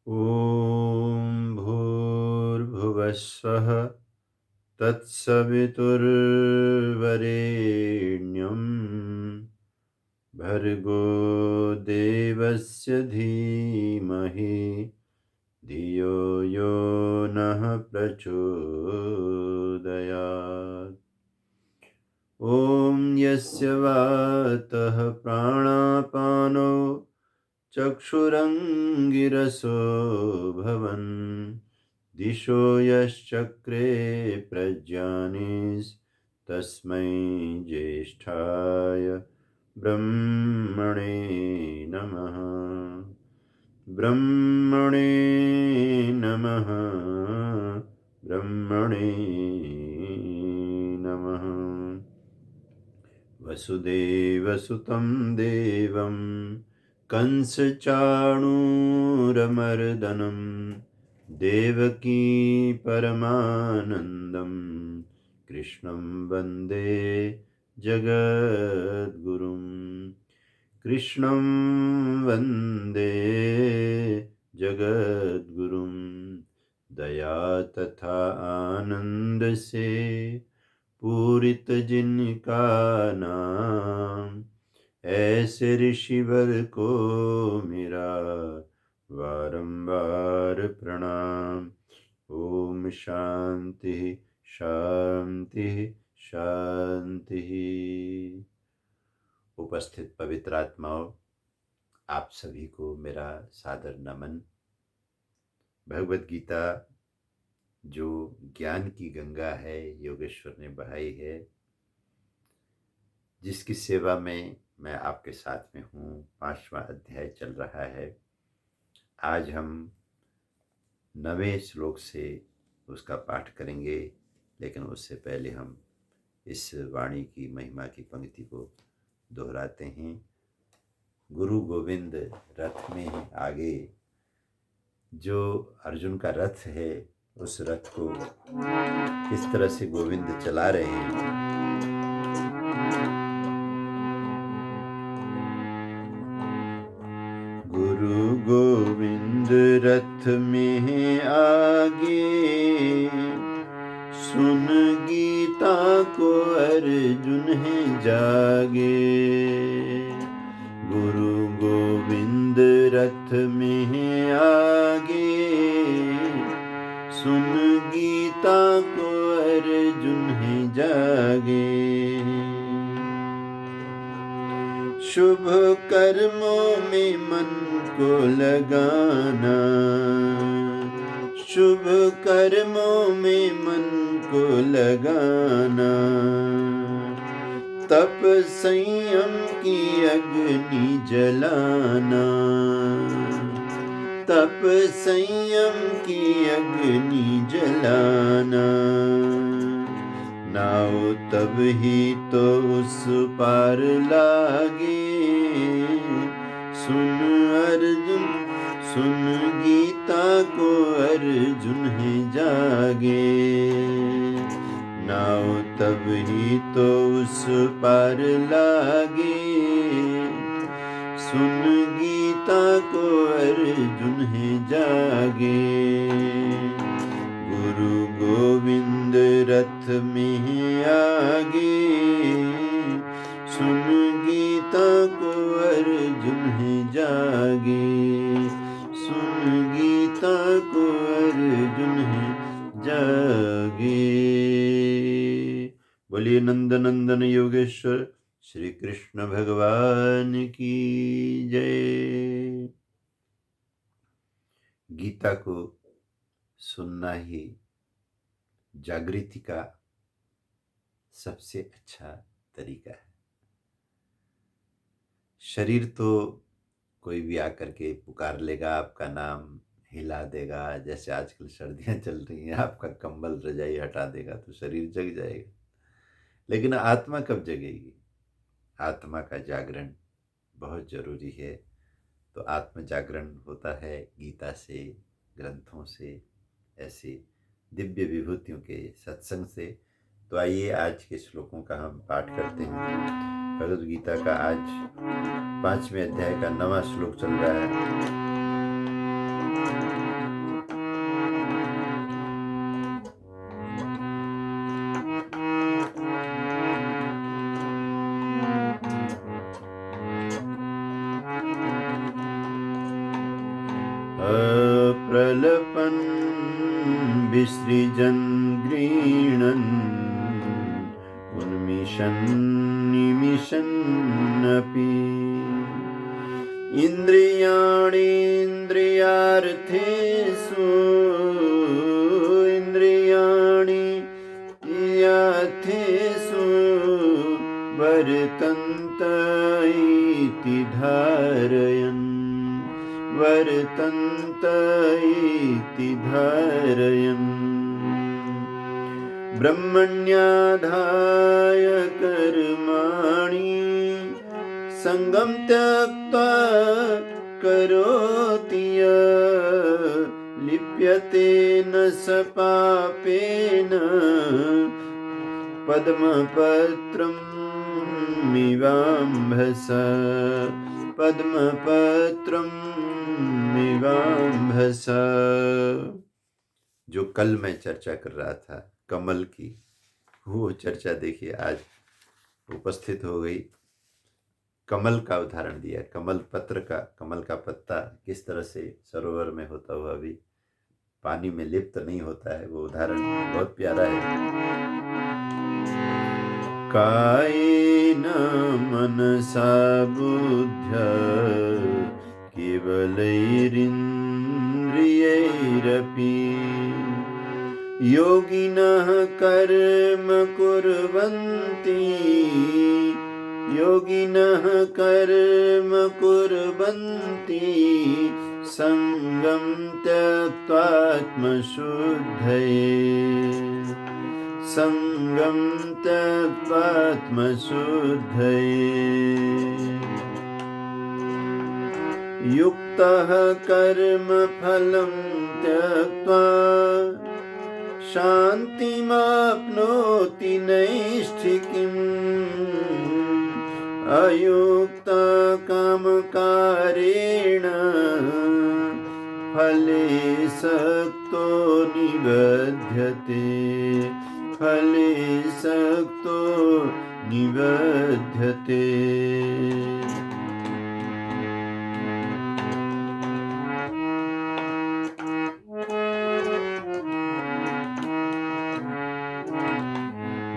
ॐ भूर्भुवस्सुः तत्सवितुर्वरेण्यं भर्गो देवस्य धीमहि धियो यो नः प्रचोदयात्। ॐ यस्य वातः प्राणापानो चक्षुरङ्गिरसो भवन् दिशो यश्चक्रे प्रज्ञानिस्तस्मै ज्येष्ठाय ब्रह्मणे नमः। ब्रह्मणे नमः। ब्रह्मणे नमः। वसुदेवसुतं देवं कंसचाणूरमर्दनं देवकी परमानन्दं कृष्णं वन्दे जगद्गुरुं। कृष्णं वन्दे जगद्गुरुं। दया तथा आनंद से पूरित जिनका नाम, ऐसे ऋषिवर को मेरा बारंबार प्रणाम। ओम शांति शांति शांति। उपस्थित पवित्र आत्माओं, आप सभी को मेरा सादर नमन। भगवत गीता जो ज्ञान की गंगा है, योगेश्वर ने बहाई है, जिसकी सेवा में मैं आपके साथ में हूँ। 5वां अध्याय चल रहा है। आज हम 9वें श्लोक से उसका पाठ करेंगे, लेकिन उससे पहले हम इस वाणी की महिमा की पंक्ति को दोहराते हैं। गुरु गोविंद रथ में आगे, जो अर्जुन का रथ है, उस रथ को इस तरह से गोविंद चला रहे हैं। गुरु गोविंद रथ में आगे, सुन गीता को अर्जुन है जागे। गुरु गोविंद रथ में आगे, सुन गीता को अर्जुन है जागे। शुभ कर्मों में मन को लगाना, शुभ कर्मों में मन को लगाना। तप संयम की अग्नि जलाना, तप संयम की अग्नि जलाना। नाव तब ही तो उस पार लागे, सुन अर्जुन सुन गीता को अर्जुन है जागे। नाव तब ही तो उस पार लागे, सुन गीता को अर्जुन है जागे। गुरु गोविंद रथ में आगे, सुन गीता को अर्जुन है जागे। सुन गीता को अर्जुन है जागे। बोलिए नंदनंदन योगेश्वर श्री कृष्ण भगवान की जय। गीता को सुनना ही जागृति का सबसे अच्छा तरीका है। शरीर तो कोई भी आकर के पुकार लेगा, आपका नाम हिला देगा, जैसे आजकल सर्दियां चल रही हैं, आपका कंबल रजाई हटा देगा तो शरीर जग जाएगा। लेकिन आत्मा कब जगेगी? आत्मा का जागरण बहुत जरूरी है। तो आत्म जागरण होता है गीता से, ग्रंथों से, ऐसे दिव्य विभूतियों के सत्संग से। तो आइए आज के श्लोकों का हम पाठ करते हैं। भगवद गीता का आज 5वें अध्याय का 9वां श्लोक चल रहा है। प्रलपन् विसृजन् गृह्णन् उन्मिषन् निमिषन्नपि इन्द्रियाणीन्द्रियार्थेषु इन्द्रियार्थेषु वर्तन्त इति धारयन् वर्तन्त इति धारयन् ब्रह्मण्याधाय कर्माणि संगं त्यक्त्वा करोति यः लिप्यते न स पापेन पद्मपत्रमिवाम्भसा पद्मपत्रमिवाम्भसा। जो कल मैं चर्चा कर रहा था कमल की, वो चर्चा देखिए आज उपस्थित हो गई। कमल का उदाहरण दिया, कमल पत्र का, कमल का पत्ता किस तरह से सरोवर में होता हुआ भी पानी में लिप्त नहीं होता है, वो उदाहरण बहुत प्यारा है। कायेन मनसा बुद्ध्या केवलैरिन्द्रियैरपि योगिनः कर्म कुर्वन्ति संगं त्यक्त्वात्मशुद्धये युक्तः कर्म फलं त्यक्त्वा शान्तिमाप्नोति नैष्ठिकीम् अयुक्ता कामकारेण फले सक्तो निबध्यते।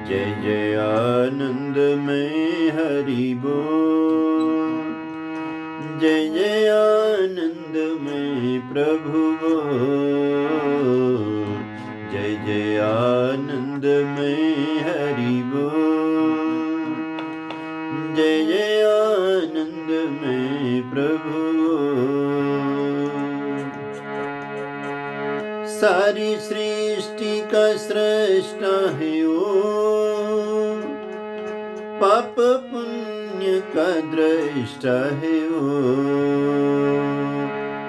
जय जय आनंदमय हरि बोल, जय जय आनंदमय प्रभु बोल, जय जय आनंदमय हरि बोल, जय जय आनंदमय प्रभु बोल। सारी सृष्टि का सृष्टा है वो, पाप पुण्य का दृष्टा है वो।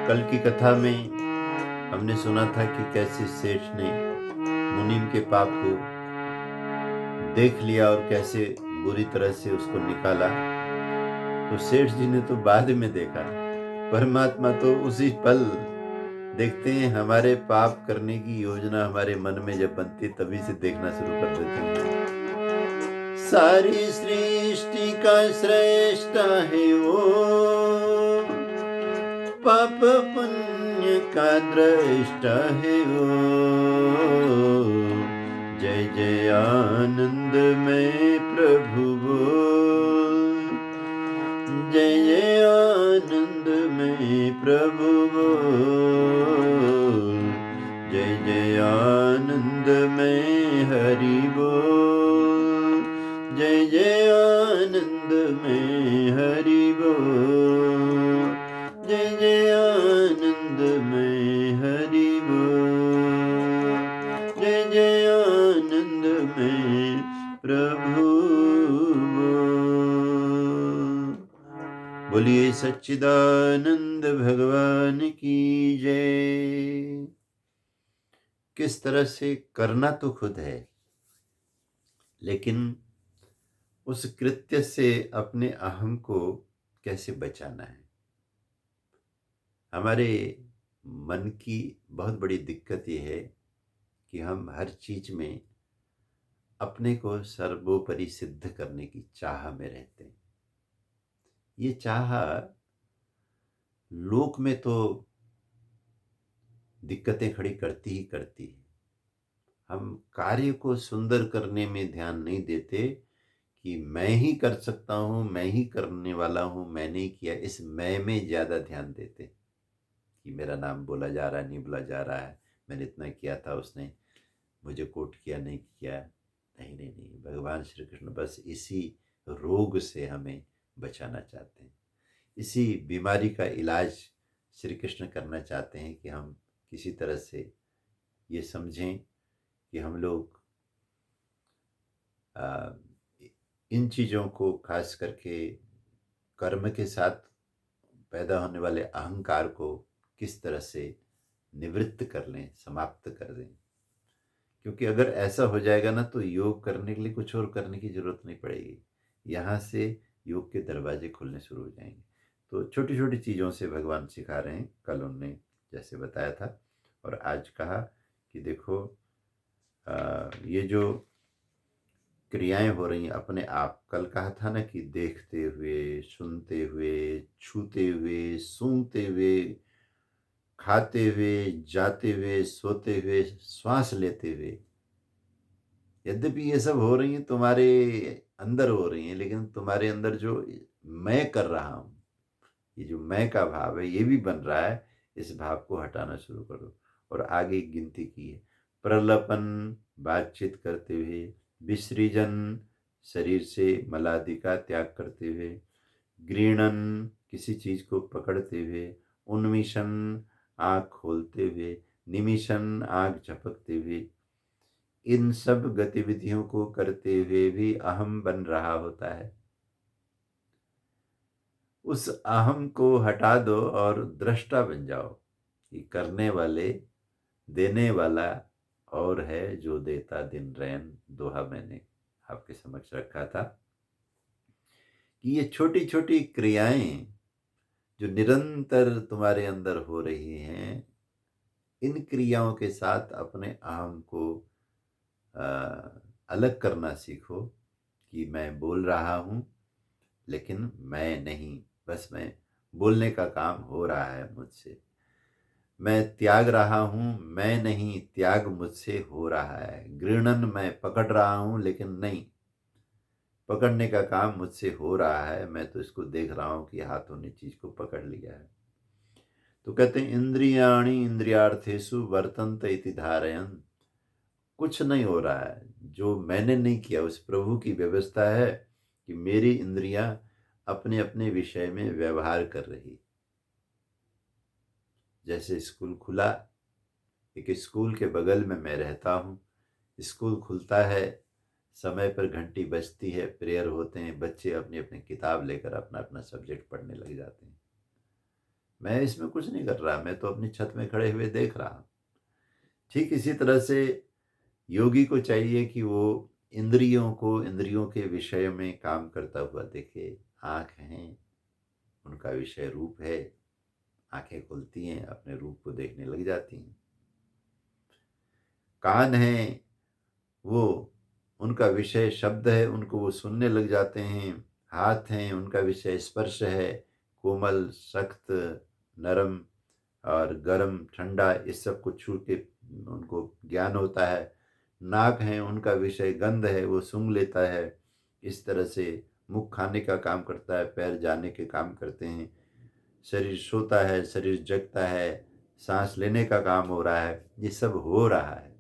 कल की कथा में हमने सुना था कि कैसे सेठ ने मुनीम के पाप को देख लिया और कैसे बुरी तरह से उसको निकाला। तो सेठ जी ने तो बाद में देखा, परमात्मा तो उसी पल देखते हैं। हमारे पाप करने की योजना हमारे मन में जब बनती है तभी से देखना शुरू कर देते हैं। सारी सृष्टि का श्रेष्ठा है वो, पाप पुण्य का दृष्टा है वो। जय जय आनंदमय प्रभु बोल, जय जय आनंदमय प्रभु बोल, जय जय आनंदमय हरि बोल, जय जय आनंदमय हरि बोल, जय जय आनंदमय हरि बोल, जय जय आनंदमय प्रभु बोल। बोलिए सच्चिदानंद भगवान की जय। किस तरह से करना तो खुद है, लेकिन उस कृत्य से अपने अहम को कैसे बचाना है। हमारे मन की बहुत बड़ी दिक्कत ये है कि हम हर चीज़ में अपने को सर्वोपरि सिद्ध करने की चाह में रहते हैं। ये चाह लोक में तो दिक्कतें खड़ी करती ही करती है। हम कार्य को सुंदर करने में ध्यान नहीं देते कि मैं ही कर सकता हूँ, मैं ही करने वाला हूँ, मैंने ही किया, इस मैं में ज़्यादा ध्यान देते कि मेरा नाम बोला जा रहा है, नहीं बोला जा रहा है, मैंने इतना किया था, उसने मुझे कोट किया, नहीं किया। नहीं, नहीं, नहीं, भगवान श्री कृष्ण बस इसी रोग से हमें बचाना चाहते हैं। इसी बीमारी का इलाज श्री कृष्ण करना चाहते हैं कि हम किसी तरह से ये समझें कि हम लोग अ, इन चीज़ों को खास करके कर्म के साथ पैदा होने वाले अहंकार को किस तरह से निवृत्त कर लें, समाप्त कर दें। क्योंकि अगर ऐसा हो जाएगा ना तो योग करने के लिए कुछ और करने की ज़रूरत नहीं पड़ेगी। यहाँ से योग के दरवाजे खुलने शुरू हो जाएँगे। तो छोटी-छोटी चीज़ों से भगवान सिखा रहे हैं। कल उन्होंने जैसे बताया था और आज कहा कि देखो ये जो क्रियाएँ हो रही हैं अपने आप, कल कहा था ना कि देखते हुए, सुनते हुए, छूते हुए, सूंघते हुए, खाते हुए, जाते हुए, सोते हुए, श्वास लेते हुए। यद्यपि ये सब हो रही हैं तुम्हारे अंदर हो रही हैं, लेकिन तुम्हारे अंदर जो मैं कर रहा हूँ, ये जो मैं का भाव है ये भी बन रहा है, इस भाव को हटाना शुरू करो। और आगे एक गिनती की है, प्रलपन बातचीत करते हुए, विसृजन शरीर से मलादि का त्याग करते हुए, गृणन किसी चीज को पकड़ते हुए, उन्मिशन आँख खोलते हुए, निमिषन आँख झपकते हुए, इन सब गतिविधियों को करते हुए भी अहम बन रहा होता है। उस अहम को हटा दो और दृष्टा बन जाओ कि करने वाले, देने वाला और है जो देता दिन रैन, दोहा मैंने आपके समक्ष रखा था कि ये छोटी छोटी क्रियाएं जो निरंतर तुम्हारे अंदर हो रही हैं, इन क्रियाओं के साथ अपने अहम को अ, अलग करना सीखो कि मैं बोल रहा हूँ लेकिन मैं नहीं, बस मैं बोलने का काम हो रहा है मुझसे। मैं त्याग रहा हूँ, मैं नहीं, त्याग मुझसे हो रहा है। गृणन मैं पकड़ रहा हूँ लेकिन नहीं, पकड़ने का काम मुझसे हो रहा है, मैं तो इसको देख रहा हूँ कि हाथों ने चीज को पकड़ लिया है। तो कहते हैं इंद्रियाणि इंद्रियार्थेषु वर्तन्त इति धारयन्, कुछ नहीं हो रहा है जो मैंने नहीं किया, उस प्रभु की व्यवस्था है कि मेरी इंद्रियां अपने अपने विषय में व्यवहार कर रही। जैसे स्कूल खुला, एक स्कूल के बगल में मैं रहता हूँ, स्कूल खुलता है, समय पर घंटी बजती है, प्रेयर होते हैं, बच्चे अपनी अपनी किताब लेकर अपना अपना सब्जेक्ट पढ़ने लग जाते हैं। मैं इसमें कुछ नहीं कर रहा, मैं तो अपनी छत में खड़े हुए देख रहा हूँ। ठीक इसी तरह से योगी को चाहिए कि वो इंद्रियों को इंद्रियों के विषय में काम करता हुआ देखे। आँख हैं, उनका विषय रूप है, आँखें खुलती हैं, अपने रूप को देखने लग जाती हैं। कान हैं, वो उनका विषय शब्द है, उनको वो सुनने लग जाते हैं। हाथ हैं, उनका विषय स्पर्श है, कोमल, सख्त, नरम और गर्म, ठंडा, इस सब को छू के उनको ज्ञान होता है। नाक हैं, उनका विषय गंध है, वो सूंघ लेता है। इस तरह से मुख खाने का काम करता है, पैर जाने के काम करते हैं। शरीर सोता है, शरीर जगता है, सांस लेने का काम हो रहा है, ये सब हो रहा है,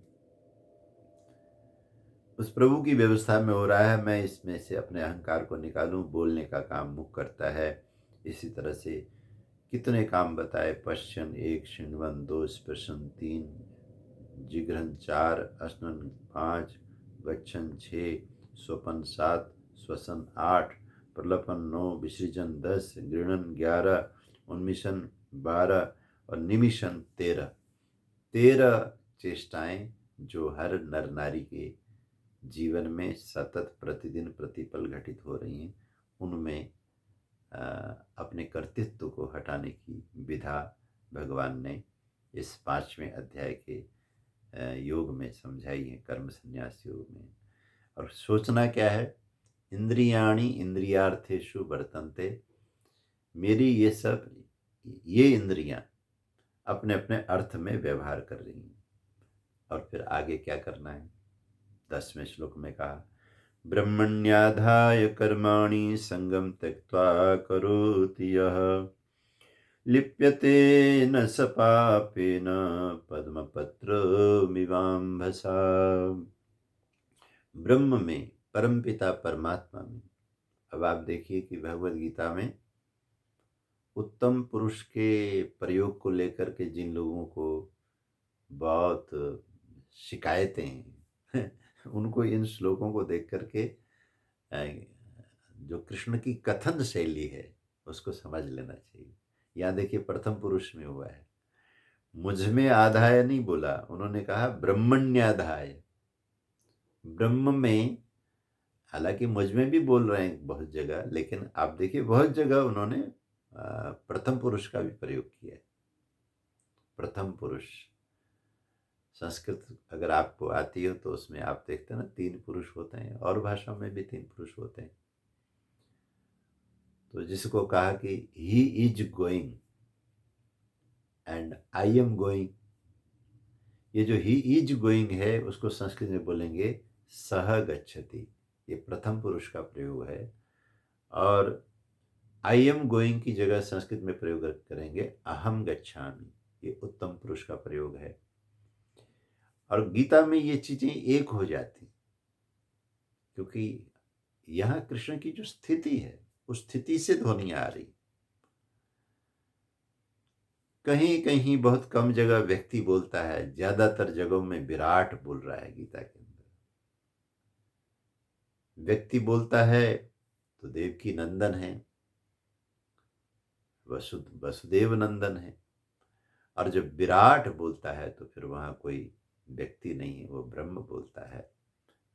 उस प्रभु की व्यवस्था में हो रहा है। मैं इसमें से अपने अहंकार को निकालूं, बोलने का काम मुख करता है। इसी तरह से कितने काम बताए, पश्चन 1, शृण्वन 2, स्पृशन 3, जिघ्रन 4, अस्नन 5, गच्छन 6, स्वपन 7, श्वसन 8, प्रलपन 9, विसर्जन 10, गृणन 11, उन्मिशन 12 और निमिषन 13। 13 चेष्टाएं जो हर नर नारी के जीवन में सतत प्रतिदिन प्रतिपल घटित हो रही हैं, उनमें अ, अपने कर्तृत्व को हटाने की विधा भगवान ने इस 5वें अध्याय के योग में समझाई है, कर्म संन्यास योग में। और सोचना क्या है, इंद्रियाणि इंद्रियार्थेषु वर्तन्ते, मेरी ये इंद्रियां अपने अपने अर्थ में व्यवहार कर रही हैं। और फिर आगे क्या करना है, 10वें श्लोक में कहा, ब्रह्मण्याधाय कर्माणि संगम त्यक्त्वा करोति यः, लिप्यते न स पापेन पद्मपत्रमिवाम्भसा। ब्रह्म में, परमपिता परमात्मा में। अब आप देखिए कि भगवद गीता में उत्तम पुरुष के प्रयोग को लेकर के जिन लोगों को बहुत शिकायतें हैं उनको इन श्लोकों को देख करके जो कृष्ण की कथन शैली है उसको समझ लेना चाहिए। यहाँ देखिए प्रथम पुरुष में हुआ है, मुझ में आधाय नहीं बोला, उन्होंने कहा ब्रह्मण्याधाय। ब्रह्म में, हालांकि मुझ में भी बोल रहे हैं बहुत जगह, लेकिन आप देखिए बहुत जगह उन्होंने प्रथम पुरुष का भी प्रयोग किया है। प्रथम पुरुष संस्कृत अगर आपको आती हो तो उसमें आप देखते हैं ना, 3 पुरुष होते हैं, और भाषा में भी 3 पुरुष होते हैं। तो जिसको कहा कि he is going and I am going, ये जो ही इज गोइंग है उसको संस्कृत में बोलेंगे सह गच्छति, ये प्रथम पुरुष का प्रयोग है। और आई एम गोइंग की जगह संस्कृत में प्रयोग करेंगे अहम गच्छामि, ये उत्तम पुरुष का प्रयोग है। और गीता में ये चीजें एक हो जाती, क्योंकि यहां कृष्ण की जो स्थिति है उस स्थिति से ध्वनि आ रही। कहीं कहीं बहुत कम जगह व्यक्ति बोलता है, ज्यादातर जगहों में विराट बोल रहा है गीता के अंदर। व्यक्ति बोलता है तो देवकी नंदन है, वसुदेव नंदन है। और जब विराट बोलता है तो फिर वहां कोई व्यक्ति नहीं है, वो ब्रह्म बोलता है।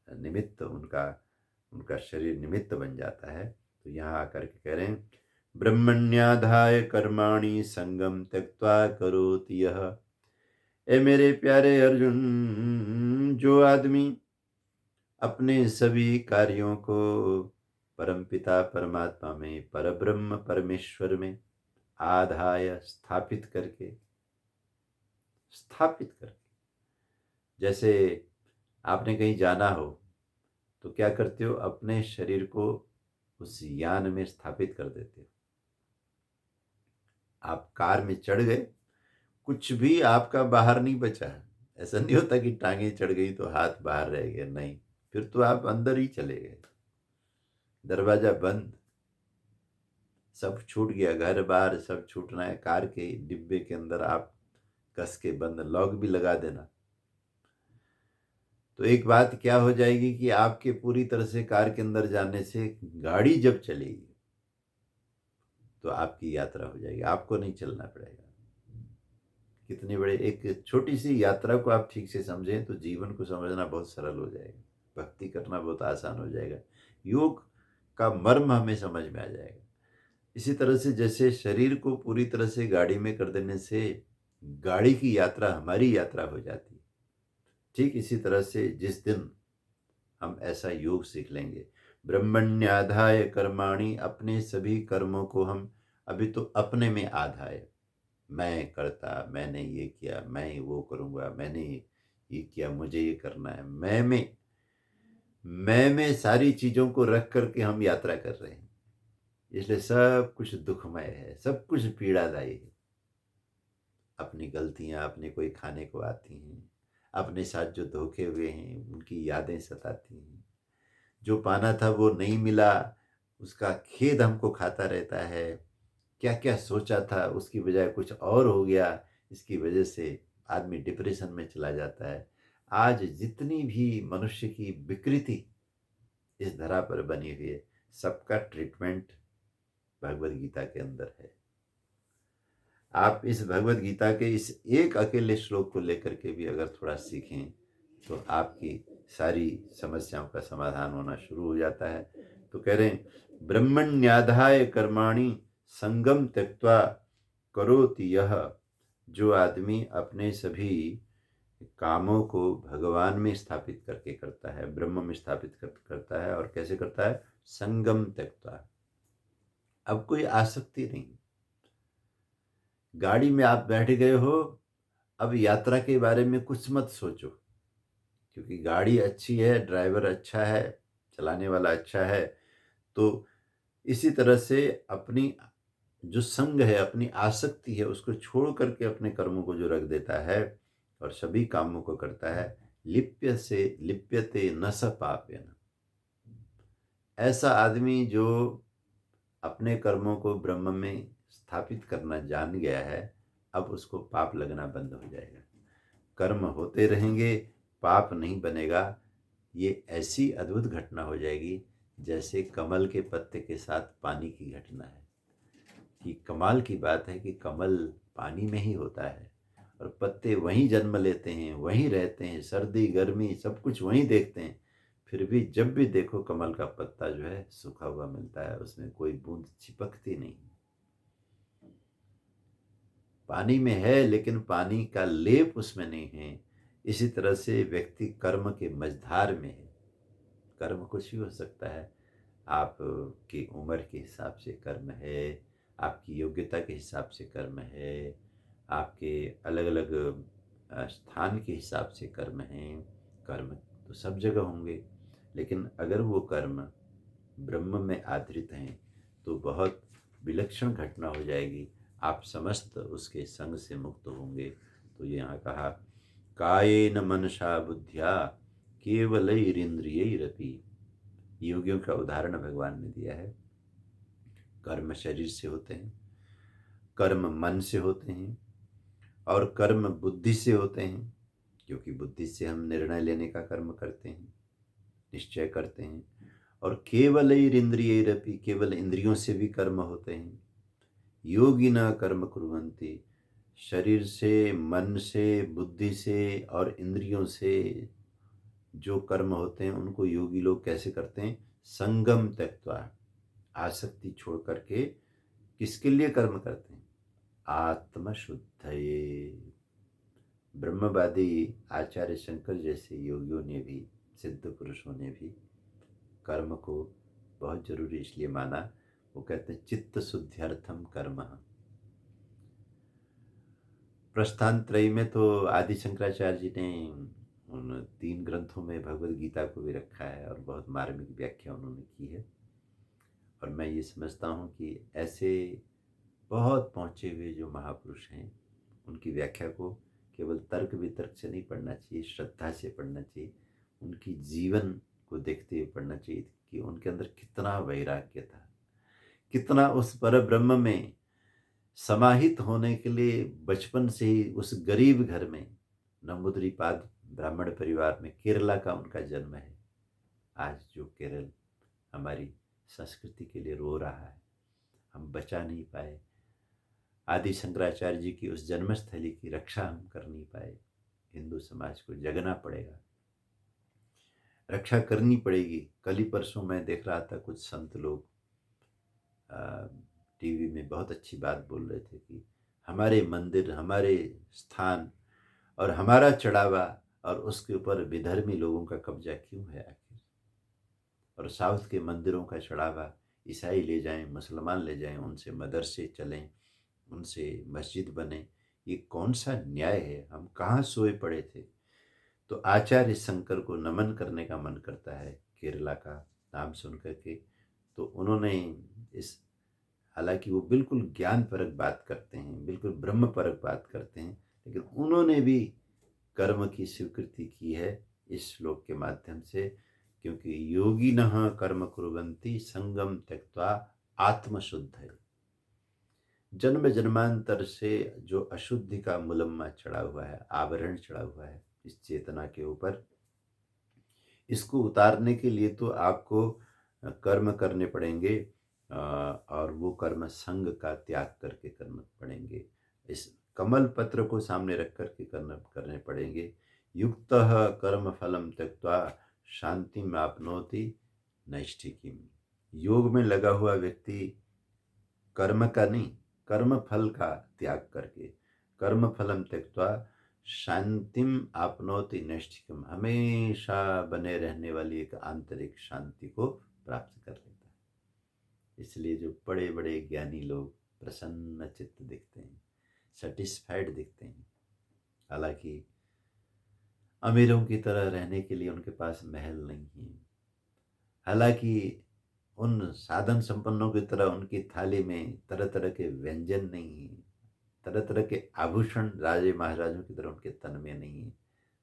निमित्त उनका शरीर निमित्त बन जाता है। तो यहाँ आकर के कह रहे हैं ब्रह्मण्याधाय कर्माणि संगम त्यक्त्वा करोति यः। ए मेरे प्यारे अर्जुन, जो आदमी अपने सभी कार्यों को परमपिता परमात्मा में, परब्रह्म परमेश्वर में आधाय स्थापित करके, जैसे आपने कहीं जाना हो तो क्या करते हो, अपने शरीर को उस यान में स्थापित कर देते हो। आप कार में चढ़ गए, कुछ भी आपका बाहर नहीं बचा है। ऐसा नहीं होता कि टांगे चढ़ गई तो हाथ बाहर रह गए, नहीं, फिर तो आप अंदर ही चले गए, दरवाजा बंद, सब छूट गया, घर बार सब छूटना है। कार के डिब्बे के अंदर आप कस के बंद, लॉक भी लगा देना। तो एक बात क्या हो जाएगी कि आपके पूरी तरह से कार के अंदर जाने से गाड़ी जब चलेगी तो आपकी यात्रा हो जाएगी, आपको नहीं चलना पड़ेगा। कितने बड़े, एक छोटी सी यात्रा को आप ठीक से समझें तो जीवन को समझना बहुत सरल हो जाएगा, भक्ति करना बहुत आसान हो जाएगा, योग का मर्म हमें समझ में आ जाएगा। इसी तरह से जैसे शरीर को पूरी तरह से गाड़ी में कर देने से गाड़ी की यात्रा हमारी यात्रा हो जाती है, ठीक इसी तरह से जिस दिन हम ऐसा योग सीख लेंगे, ब्रह्मण्याधाय कर्माणि, अपने सभी कर्मों को हम, अभी तो अपने में आधाय, मैं करता, मैंने ये किया, मैं वो करूँगा, मैंने ये किया, मुझे ये करना है, मैं में सारी चीज़ों को रख करके हम यात्रा कर रहे हैं। इसलिए सब कुछ दुखमय है, सब कुछ पीड़ादायी है। अपनी गलतियाँ अपने कोई खाने को आती हैं, अपने साथ जो धोखे हुए हैं उनकी यादें सताती हैं, जो पाना था वो नहीं मिला उसका खेद हमको खाता रहता है, क्या क्या सोचा था उसकी बजाय कुछ और हो गया, इसकी वजह से आदमी डिप्रेशन में चला जाता है। आज जितनी भी मनुष्य की विकृति इस धरा पर बनी हुई है, सबका ट्रीटमेंट भगवद गीता के अंदर है। आप इस भगवद गीता के इस एक अकेले श्लोक को लेकर के भी अगर थोड़ा सीखें तो आपकी सारी समस्याओं का समाधान होना शुरू हो जाता है। तो कह रहे हैं ब्रह्मण्याधाय कर्माणि संगम त्यक्त्वा करोति यः, जो आदमी अपने सभी कामों को भगवान में स्थापित करके करता है, ब्रह्म में स्थापित करता है, और कैसे करता है? संगम त्यक्त्वा। अब कोई आसक्ति नहीं। गाड़ी में आप बैठ गए हो, अब यात्रा के बारे में कुछ मत सोचो, क्योंकि गाड़ी अच्छी है, ड्राइवर अच्छा है, चलाने वाला अच्छा है। तो इसी तरह से अपनी जो संग है, अपनी आसक्ति है, उसको छोड़ करके अपने कर्मों को जो रख देता है और सभी कामों को करता है, लिप्य से लिप्यते न स पापेन। ऐसा आदमी जो अपने कर्मों को ब्रह्म में स्थापित करना जान गया है, अब उसको पाप लगना बंद हो जाएगा। कर्म होते रहेंगे, पाप नहीं बनेगा। ये ऐसी अद्भुत घटना हो जाएगी जैसे कमल के पत्ते के साथ पानी की घटना है। कि कमाल की बात है कि कमल पानी में ही होता है और पत्ते वहीं जन्म लेते हैं, वहीं रहते हैं, सर्दी गर्मी सब कुछ वहीं देखते हैं। फिर भी जब भी देखो कमल का पत्ता जो है सूखा हुआ मिलता है, उसमें कोई बूंद चिपकती नहीं। पानी में है लेकिन पानी का लेप उसमें नहीं है। इसी तरह से व्यक्ति कर्म के मझधार में है। कर्म कुछ भी हो सकता है। आपकी उम्र के हिसाब से कर्म है, आपकी योग्यता के हिसाब से कर्म है, आपके अलग अलग स्थान के हिसाब से कर्म हैं। कर्म तो सब जगह होंगे, लेकिन अगर वो कर्म ब्रह्म में आधृत हैं तो बहुत विलक्षण घटना हो जाएगी। आप समस्त उसके संग से मुक्त होंगे। तो यहाँ कहा, कायेन मनसा बुद्ध्या केवलैरिन्द्रियैरपि। योगियों का उदाहरण भगवान ने दिया है। कर्म शरीर से होते हैं, कर्म मन से होते हैं, और कर्म बुद्धि से होते हैं, क्योंकि बुद्धि से हम निर्णय लेने का कर्म करते हैं, निश्चय करते हैं। और केवलैरिन्द्रियैरपि, केवल इंद्रियों से भी कर्म होते हैं। योगिना कर्म कुर्वन्ति, शरीर से, मन से, बुद्धि से और इंद्रियों से जो कर्म होते हैं उनको योगी लोग कैसे करते हैं? संगम त्यक्त्वा, आसक्ति छोड़ करके। किसके लिए कर्म करते हैं? आत्मशुद्धये। ब्रह्मवादी आचार्य शंकर जैसे योगियों ने भी, सिद्ध पुरुषों ने भी कर्म को बहुत जरूरी इसलिए माना। वो कहते हैं चित्त शुद्ध्यर्थम कर्म। प्रस्थान त्रयी में तो आदि शंकराचार्य जी ने उन 3 ग्रंथों में भगवद गीता को भी रखा है और बहुत मार्मिक व्याख्या उन्होंने की है। और मैं ये समझता हूँ कि ऐसे बहुत पहुँचे हुए जो महापुरुष हैं, उनकी व्याख्या को केवल तर्क वितर्क से नहीं पढ़ना चाहिए, श्रद्धा से पढ़ना चाहिए। उनकी जीवन को देखते हुए पढ़ना चाहिए कि उनके अंदर कितना वैराग्य था, कितना उस पर ब्रह्म में समाहित होने के लिए बचपन से ही उस गरीब घर में, नंबूदरीपाद ब्राह्मण परिवार में, केरला का उनका जन्म है। आज जो केरल हमारी संस्कृति के लिए रो रहा है, हम बचा नहीं पाए। आदि शंकराचार्य जी की उस जन्मस्थली की रक्षा हम कर नहीं पाए। हिंदू समाज को जगना पड़ेगा, रक्षा करनी पड़ेगी। कल ही परसों मैं देख रहा था, कुछ संत लोग टीवी में बहुत अच्छी बात बोल रहे थे कि हमारे मंदिर, हमारे स्थान और हमारा चढ़ावा और उसके ऊपर विधर्मी लोगों का कब्जा क्यों है आखिर? और साउथ के मंदिरों का चढ़ावा ईसाई ले जाएं, मुसलमान ले जाएं, उनसे मदरसे चलें, उनसे मस्जिद बने। ये कौन सा न्याय है? हम कहाँ सोए पड़े थे? तो आचार्य शंकर को नमन करने का मन करता है केरला का नाम सुन करके। तो उन्होंने इस, हालांकि वो बिल्कुल ज्ञान परक बात करते हैं, बिल्कुल ब्रह्म परक बात करते हैं, लेकिन उन्होंने भी कर्म की स्वीकृति की है इस श्लोक के माध्यम से। क्योंकि योगिनः कर्म कुर्वन्ति संगम त्यक्त्वा आत्मशुद्ध है। जन्म जन्मांतर से जो अशुद्धि का मुलम्मा चढ़ा हुआ है, आवरण चढ़ा हुआ है इस चेतना के ऊपर, इसको उतारने के लिए तो आपको कर्म करने पड़ेंगे, और वो कर्म संग का त्याग करके करने पड़ेंगे। इस कमल पत्र को सामने रख करके करने पड़ेंगे। युक्तः कर्म फलम त्यक्त्वा शांतिम आपनोति नैष्ठिकीम। योग में लगा हुआ व्यक्ति कर्म का नहीं, कर्म फल का त्याग करके कर्म फलम त्यक्त्वा शांतिम आपनोति नैष्ठिकम, हमेशा बने रहने वाली एक आंतरिक शांति को प्राप्त कर लेता है। इसलिए जो बड़े बड़े ज्ञानी लोग प्रसन्न चित्त दिखते हैं, सेटिस्फाइड दिखते हैं। हालांकि अमीरों की तरह रहने के लिए उनके पास महल नहीं है, हालांकि उन साधन संपन्नों की तरह उनकी थाली में तरह तरह के व्यंजन नहीं है, तरह तरह के आभूषण राजे महाराजों की तरह उनके तन में नहीं है।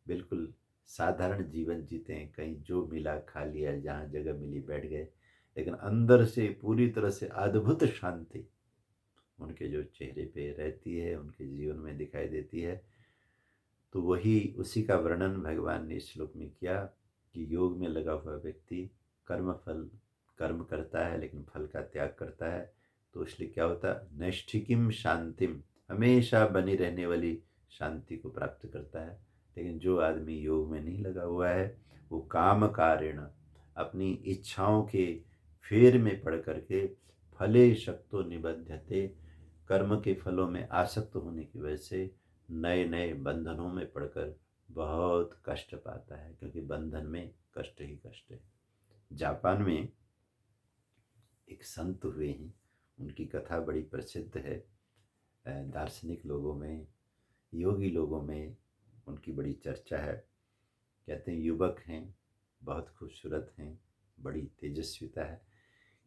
बिल्कुल साधारण जीवन जीते हैं, कहीं जो मिला खा लिया, जहाँ जगह मिली बैठ गए, लेकिन अंदर से पूरी तरह से अद्भुत शांति उनके जो चेहरे पे रहती है, उनके जीवन में दिखाई देती है। तो वही उसी का वर्णन भगवान ने इस श्लोक में किया कि योग में लगा हुआ व्यक्ति कर्म करता है लेकिन फल का त्याग करता है, तो इसलिए क्या होता है, नैष्ठिकीम शांतिम, हमेशा बनी रहने वाली शांति को प्राप्त करता है। लेकिन जो आदमी योग में नहीं लगा हुआ है, वो काम कारेण, अपनी इच्छाओं के फेर में पड़ करके फले शक्तो निबध्यते, कर्म के फलों में आसक्त होने की वजह से नए नए बंधनों में पड़कर बहुत कष्ट पाता है, क्योंकि बंधन में कष्ट ही कष्ट है। जापान में एक संत हुए हैं, उनकी कथा बड़ी प्रसिद्ध है। दार्शनिक लोगों में, योगी लोगों में उनकी बड़ी चर्चा है। कहते हैं युवक हैं, बहुत खूबसूरत हैं, बड़ी तेजस्विता है,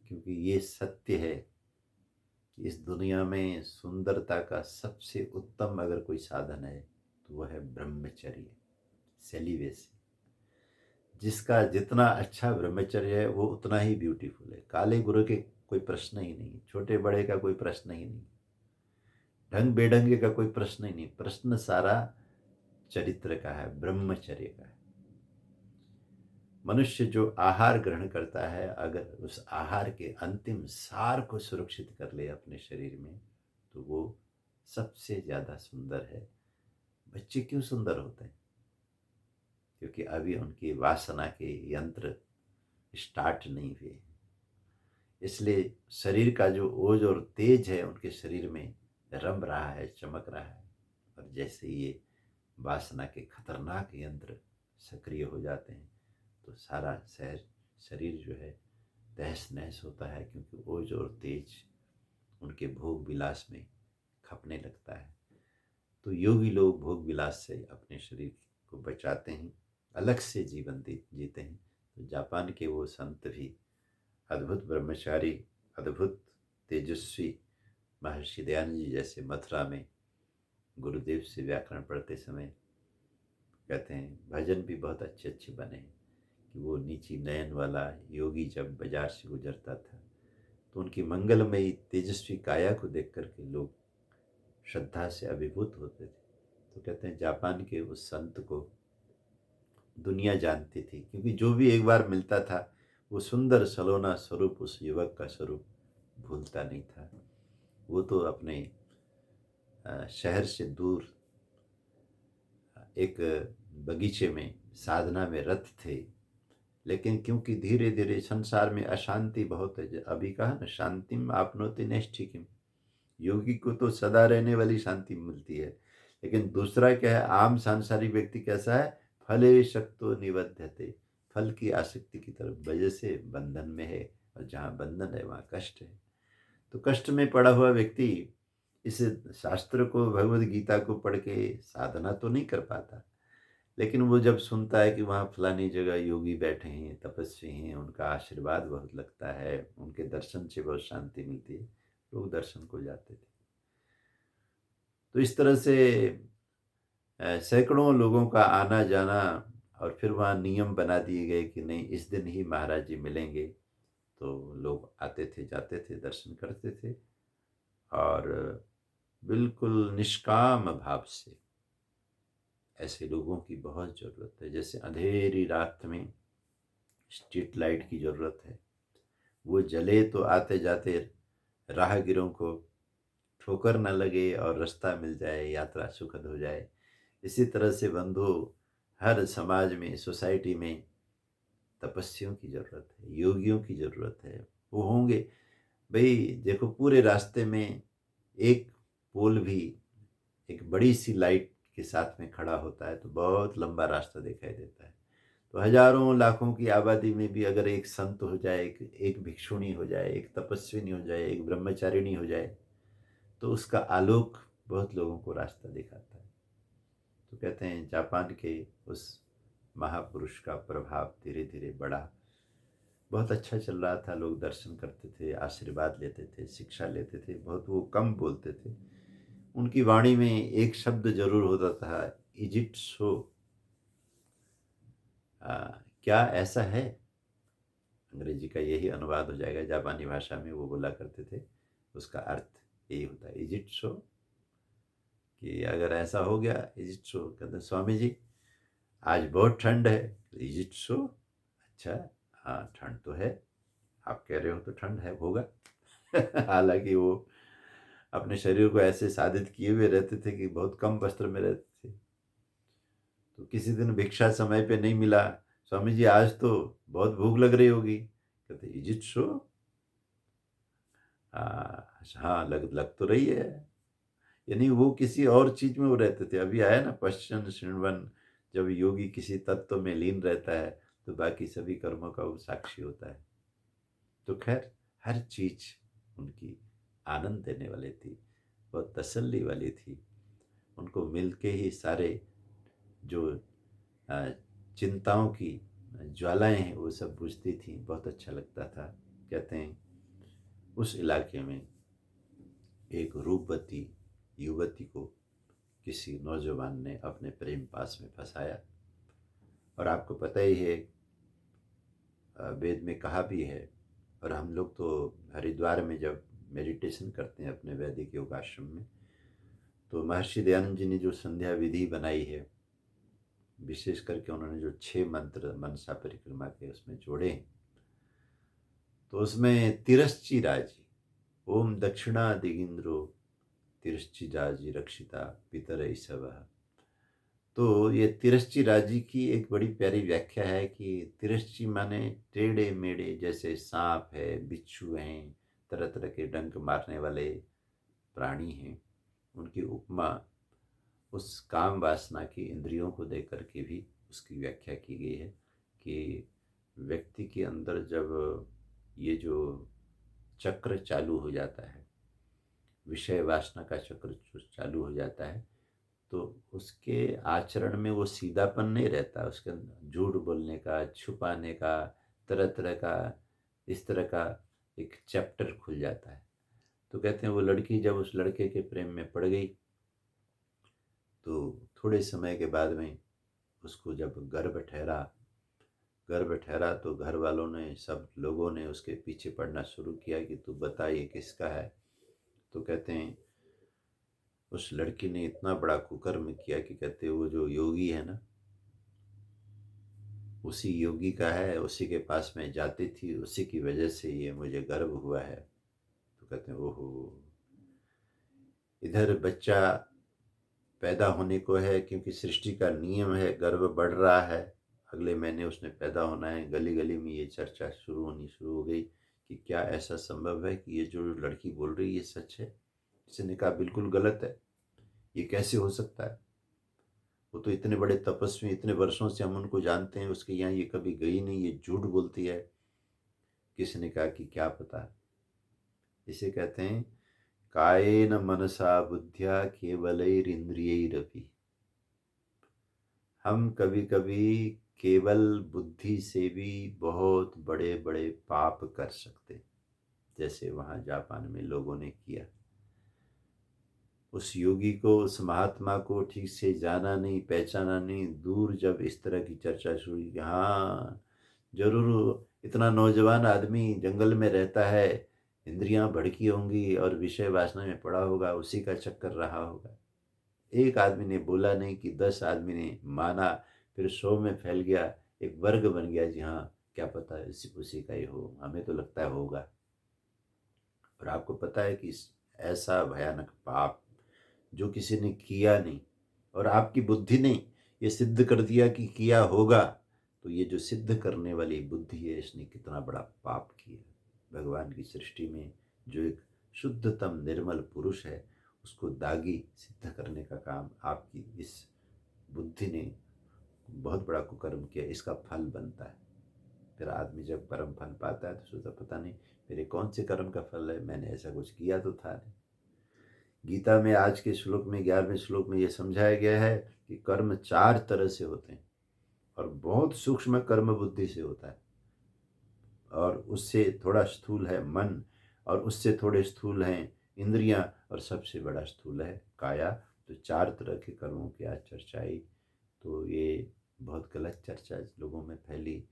क्योंकि ये सत्य है कि इस दुनिया में सुंदरता का सबसे उत्तम अगर कोई साधन है तो वह है ब्रह्मचर्य, सेलिवेसी। जिसका जितना अच्छा ब्रह्मचर्य है वो उतना ही ब्यूटीफुल है। काले गुरु के कोई प्रश्न ही नहीं, छोटे बड़े का कोई प्रश्न ही नहीं, ढंग बेढंगे का कोई प्रश्न ही नहीं। प्रश्न सारा चरित्र का है, ब्रह्मचर्य का है। मनुष्य जो आहार ग्रहण करता है, अगर उस आहार के अंतिम सार को सुरक्षित कर ले अपने शरीर में, तो वो सबसे ज्यादा सुंदर है। बच्चे क्यों सुंदर होते हैं? क्योंकि अभी उनकी वासना के यंत्र स्टार्ट नहीं हुए, इसलिए शरीर का जो ओज और तेज है उनके शरीर में रम रहा है, चमक रहा है। और जैसे ये वासना के खतरनाक यंत्र सक्रिय हो जाते हैं तो सारा शरीर जो है तहस नहस होता है, क्योंकि ओज और तेज उनके भोग विलास में खपने लगता है। तो योगी लोग भोग विलास से अपने शरीर को बचाते हैं, अलग से जीवन जीते हैं। तो जापान के वो संत भी अद्भुत ब्रह्मचारी, अद्भुत तेजस्वी महर्षि दयानंद जी जैसे मथुरा में गुरुदेव से व्याकरण पढ़ते समय कहते हैं भजन भी बहुत अच्छे अच्छे बने हैं, कि वो नीची नयन वाला योगी जब बाजार से गुजरता था तो उनकी मंगलमयी तेजस्वी काया को देख करके लोग श्रद्धा से अभिभूत होते थे। तो कहते हैं जापान के उस संत को दुनिया जानती थी, क्योंकि जो भी एक बार मिलता था वो सुंदर सलोना स्वरूप उस युवक का स्वरूप भूलता नहीं था। वो तो अपने शहर से दूर एक बगीचे में साधना में रत थे, लेकिन क्योंकि धीरे धीरे संसार में अशांति बहुत है, अभी कहा ना, शांतिम आपनोति नैष्ठिकीम, योगी को तो सदा रहने वाली शांति मिलती है। लेकिन दूसरा क्या है, आम सांसारिक व्यक्ति कैसा है, फले शक्तो निबध्यते, फल की आसक्ति की तरफ वजह से बंधन में है, और जहाँ बंधन है वहाँ कष्ट है। तो कष्ट में पड़ा हुआ व्यक्ति इस शास्त्र को, भगवद गीता को पढ़ के साधना तो नहीं कर पाता, लेकिन वो जब सुनता है कि वहाँ फलानी जगह योगी बैठे हैं, तपस्वी हैं, उनका आशीर्वाद बहुत लगता है, उनके दर्शन से बहुत शांति मिलती है, लोग दर्शन को जाते थे। तो इस तरह से सैकड़ों लोगों का आना जाना, और फिर वहाँ नियम बना दिए गए कि नहीं इस दिन ही महाराज जी मिलेंगे, तो लोग आते थे, जाते थे, दर्शन करते थे, और बिल्कुल निष्काम भाव से। ऐसे लोगों की बहुत ज़रूरत है। जैसे अंधेरी रात में स्ट्रीट लाइट की ज़रूरत है, वो जले तो आते जाते राहगीरों को ठोकर न लगे और रास्ता मिल जाए, यात्रा सुखद हो जाए। इसी तरह से बंधु, हर समाज में, सोसाइटी में तपस्वियों की ज़रूरत है, योगियों की ज़रूरत है। वो होंगे भाई, देखो पूरे रास्ते में एक पोल भी, एक बड़ी सी लाइट के साथ में खड़ा होता है तो बहुत लंबा रास्ता दिखाई देता है। तो हजारों लाखों की आबादी में भी अगर एक संत हो जाए, एक भिक्षुणी हो जाए, एक तपस्विनी हो जाए, एक ब्रह्मचारिणी हो जाए, तो उसका आलोक बहुत लोगों को रास्ता दिखाता है। तो कहते हैं जापान के उस महापुरुष का प्रभाव धीरे धीरे बढ़ा। बहुत अच्छा चल रहा था, लोग दर्शन करते थे, आशीर्वाद लेते थे, शिक्षा लेते थे, बहुत वो कम बोलते थे। उनकी वाणी में एक शब्द जरूर होता था, इज इट सो, क्या ऐसा है। अंग्रेजी का यही अनुवाद हो जाएगा, जापानी भाषा में वो बोला करते थे। उसका अर्थ यही होता है, इज इट सो, कि अगर ऐसा हो गया, इज इट सो। कहते स्वामी जी आज बहुत ठंड है, इज इट सो। अच्छा, हाँ ठंड तो है, आप कह रहे हो तो ठंड है, होगा। हालांकि वो अपने शरीर को ऐसे साधित किए हुए रहते थे कि बहुत कम वस्त्र में रहते थे। तो किसी दिन भिक्षा समय पे नहीं मिला, स्वामी जी आज तो बहुत भूख लग रही होगी। कहते इज इट सो, हाँ लग तो रही है। यानी वो किसी और चीज में वो रहते थे। अभी आया ना पश्चन शृण्वन, जब योगी किसी तत्व में लीन रहता है तो बाकी सभी कर्मों का वो साक्षी होता है। तो खैर हर चीज उनकी आनंद देने वाली थी, बहुत तसल्ली वाली थी। उनको मिलके ही सारे जो अ, चिंताओं की ज्वालाएं हैं वो सब बुझती थी, बहुत अच्छा लगता था। कहते हैं उस इलाके में एक रूपवती युवती को किसी नौजवान ने अपने प्रेम पास में फंसाया। और आपको पता ही है, वेद में कहा भी है, और हम लोग तो हरिद्वार में जब मेडिटेशन करते हैं अपने वैदिक योग आश्रम में, तो महर्षि दयानंद जी ने जो संध्या विधि बनाई है, विशेष करके उन्होंने जो 6 मंत्र मनसा परिक्रमा के उसमें जोड़े हैं, तो उसमें तिरश्ची राजी, ओम दक्षिणा दिगिंद्रो तिरश्ची राजी रक्षिता पितर सब। तो ये तिरश्ची राजी की एक बड़ी प्यारी व्याख्या है कि तिरश्ची माने टेढ़े मेढ़े, जैसे सांप है, बिच्छू हैं, तरह तरह के डंक मारने वाले प्राणी हैं, उनकी उपमा उस काम वासना की इंद्रियों को देकर के भी उसकी व्याख्या की गई है कि व्यक्ति के अंदर जब ये जो चक्र चालू हो जाता है, विषय वासना का चक्र जो चालू हो जाता है, तो उसके आचरण में वो सीधापन नहीं रहता, उसके अंदर झूठ बोलने का, छुपाने का, तरह तरह का, इस तरह का एक चैप्टर खुल जाता है। तो कहते हैं वो लड़की जब उस लड़के के प्रेम में पड़ गई, तो थोड़े समय के बाद में उसको जब गर्भ ठहरा तो घर वालों ने, सब लोगों ने उसके पीछे पड़ना शुरू किया कि तू बता ये किसका है। तो कहते हैं उस लड़की ने इतना बड़ा कुकर्म किया कि कहते वो जो योगी है ना, उसी योगी का है, उसी के पास में जाती थी, उसी की वजह से ये मुझे गर्व हुआ है। तो कहते हैं ओहो, इधर बच्चा पैदा होने को है, क्योंकि सृष्टि का नियम है, गर्भ बढ़ रहा है, अगले महीने उसने पैदा होना है। गली गली में ये चर्चा शुरू हो गई कि क्या ऐसा संभव है कि ये जो लड़की बोल रही है ये सच है। किसी ने कहा बिल्कुल गलत है, ये कैसे हो सकता है, वो तो इतने बड़े तपस्वी, इतने वर्षों से हम उनको जानते हैं, उसके यहाँ ये कभी गई नहीं, ये झूठ बोलती है। किसी ने कहा कि क्या पता, इसे कहते हैं कायेन मनसा बुद्ध्या केवलैरिंद्रियैरपि। हम कभी कभी केवल बुद्धि से भी बहुत बड़े बड़े पाप कर सकते, जैसे वहाँ जापान में लोगों ने किया। उस योगी को, उस महात्मा को ठीक से जाना नहीं, पहचाना नहीं, दूर जब इस तरह की चर्चा शुरू हुई कि हाँ जरूर इतना नौजवान आदमी जंगल में रहता है, इंद्रियां भड़की होंगी और विषय वासना में पड़ा होगा, उसी का चक्कर रहा होगा। एक आदमी ने बोला नहीं कि 10 आदमी ने माना, फिर 100 में फैल गया, एक वर्ग बन गया, जी हाँ क्या पता उसी का ही हो, हमें तो लगता है होगा। और आपको पता है कि ऐसा भयानक पाप जो किसी ने किया नहीं, और आपकी बुद्धि ने ये सिद्ध कर दिया कि किया होगा, तो ये जो सिद्ध करने वाली बुद्धि है, इसने कितना बड़ा पाप किया। भगवान की सृष्टि में जो एक शुद्धतम निर्मल पुरुष है, उसको दागी सिद्ध करने का काम आपकी इस बुद्धि ने बहुत बड़ा कुकर्म किया, इसका फल बनता है। फिर आदमी जब परम फल पाता है तो सोचता पता नहीं मेरे कौन से कर्म का फल है, मैंने ऐसा कुछ किया तो था नहीं। गीता में आज के श्लोक में 11वें श्लोक में ये समझाया गया है कि कर्म 4 तरह से होते हैं और बहुत सूक्ष्म कर्म बुद्धि से होता है, और उससे थोड़ा स्थूल है मन, और उससे थोड़े स्थूल हैं इंद्रियां, और सबसे बड़ा स्थूल है काया। तो 4 तरह के कर्मों की आज चर्चा आई। तो ये बहुत गलत चर्चा लोगों में फैली।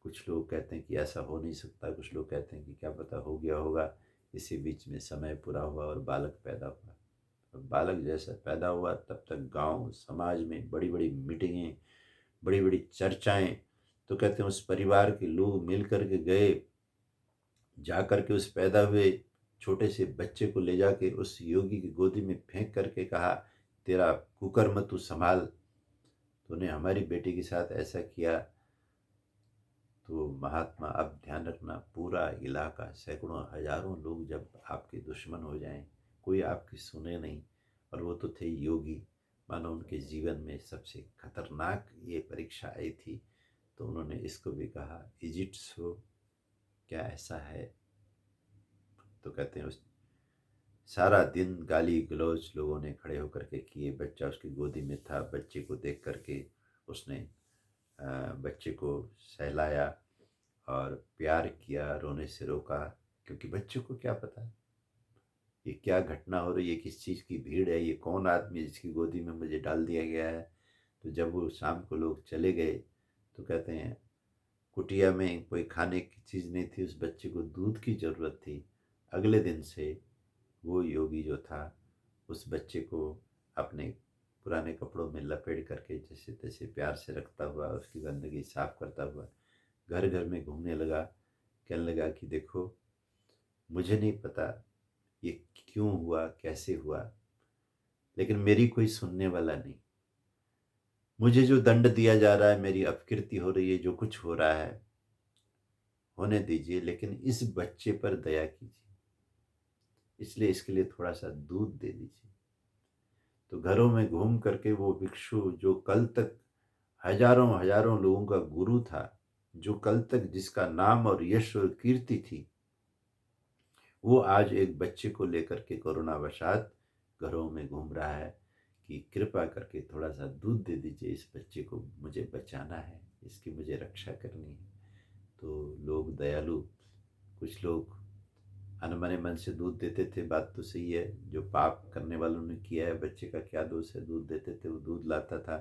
कुछ लोग कहते हैं कि ऐसा हो नहीं सकता, कुछ लोग कहते हैं कि क्या पता हो गया होगा। इसी बीच में समय पूरा हुआ और बालक पैदा हुआ। और बालक जैसा पैदा हुआ तब तक गांव समाज में बड़ी बड़ी मीटिंगें, बड़ी बड़ी चर्चाएं। तो कहते हैं उस परिवार के लोग मिल कर के गए, जा कर के उस पैदा हुए छोटे से बच्चे को ले जाके उस योगी की गोदी में फेंक करके कहा, तेरा कुकर्म तू संभाल, तूने हमारी बेटी के साथ ऐसा किया। तो महात्मा अब ध्यान रखना, पूरा इलाका सैकड़ों हजारों लोग जब आपके दुश्मन हो जाएं, कोई आपकी सुने नहीं, और वो तो थे योगी, मानो उनके जीवन में सबसे खतरनाक ये परीक्षा आई थी। तो उन्होंने इसको भी कहा, इज इट सो, क्या ऐसा है? तो कहते हैं उस सारा दिन गाली गलौज लोगों ने खड़े होकर के किए। बच्चा उसकी गोदी में था, बच्चे को देख करके उसने बच्चे को सहलाया और प्यार किया, रोने से रोका, क्योंकि बच्चों को क्या पता ये क्या घटना हो रही है, किस चीज़ की भीड़ है, ये कौन आदमी है जिसकी गोदी में मुझे डाल दिया गया है। तो जब वो शाम को लोग चले गए तो कहते हैं कुटिया में कोई खाने की चीज़ नहीं थी, उस बच्चे को दूध की ज़रूरत थी। अगले दिन से वो योगी जो था उस बच्चे को अपने पुराने कपड़ों में लपेट करके जैसे तैसे प्यार से रखता हुआ, उसकी गंदगी साफ करता हुआ घर घर में घूमने लगा। कहने लगा कि देखो, मुझे नहीं पता ये क्यों हुआ, कैसे हुआ, लेकिन मेरी कोई सुनने वाला नहीं। मुझे जो दंड दिया जा रहा है, मेरी अपकीर्ति हो रही है, जो कुछ हो रहा है होने दीजिए, लेकिन इस बच्चे पर दया कीजिए, इसलिए इसके लिए थोड़ा सा दूध दे दीजिए। तो घरों में घूम करके वो भिक्षु जो कल तक हजारों हजारों लोगों का गुरु था, जो कल तक जिसका नाम और यश और कीर्ति थी, वो आज एक बच्चे को लेकर के करुणावशात घरों में घूम रहा है कि कृपा करके थोड़ा सा दूध दे दीजिए, इस बच्चे को मुझे बचाना है, इसकी मुझे रक्षा करनी है। तो लोग दयालु, कुछ लोग अनमने मन से दूध देते थे, बात तो सही है, जो पाप करने वालों ने किया है, बच्चे का क्या दोष है, दूध देते थे, वो दूध लाता था,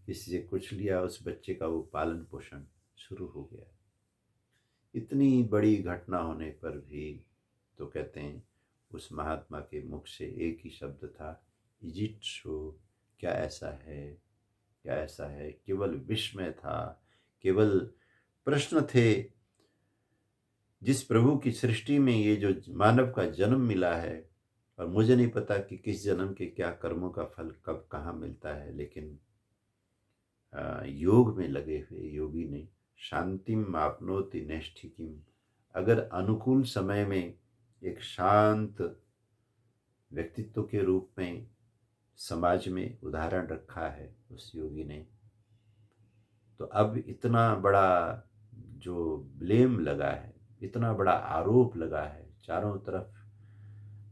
किसी से कुछ लिया, उस बच्चे का वो पालन पोषण शुरू हो गया। इतनी बड़ी घटना होने पर भी तो कहते हैं उस महात्मा के मुख से एक ही शब्द था, इज इट सो, क्या ऐसा है, क्या ऐसा है। केवल विस्मय था, केवल प्रश्न थे। जिस प्रभु की सृष्टि में ये जो मानव का जन्म मिला है, और मुझे नहीं पता कि किस जन्म के क्या कर्मों का फल कब कहाँ मिलता है, लेकिन योग में लगे हुए योगी ने शांतिम आपनोति नैष्ठिकीम, अगर अनुकूल समय में एक शांत व्यक्तित्व के रूप में समाज में उदाहरण रखा है उस योगी ने, तो अब इतना बड़ा जो ब्लेम लगा है, इतना बड़ा आरोप लगा है, चारों तरफ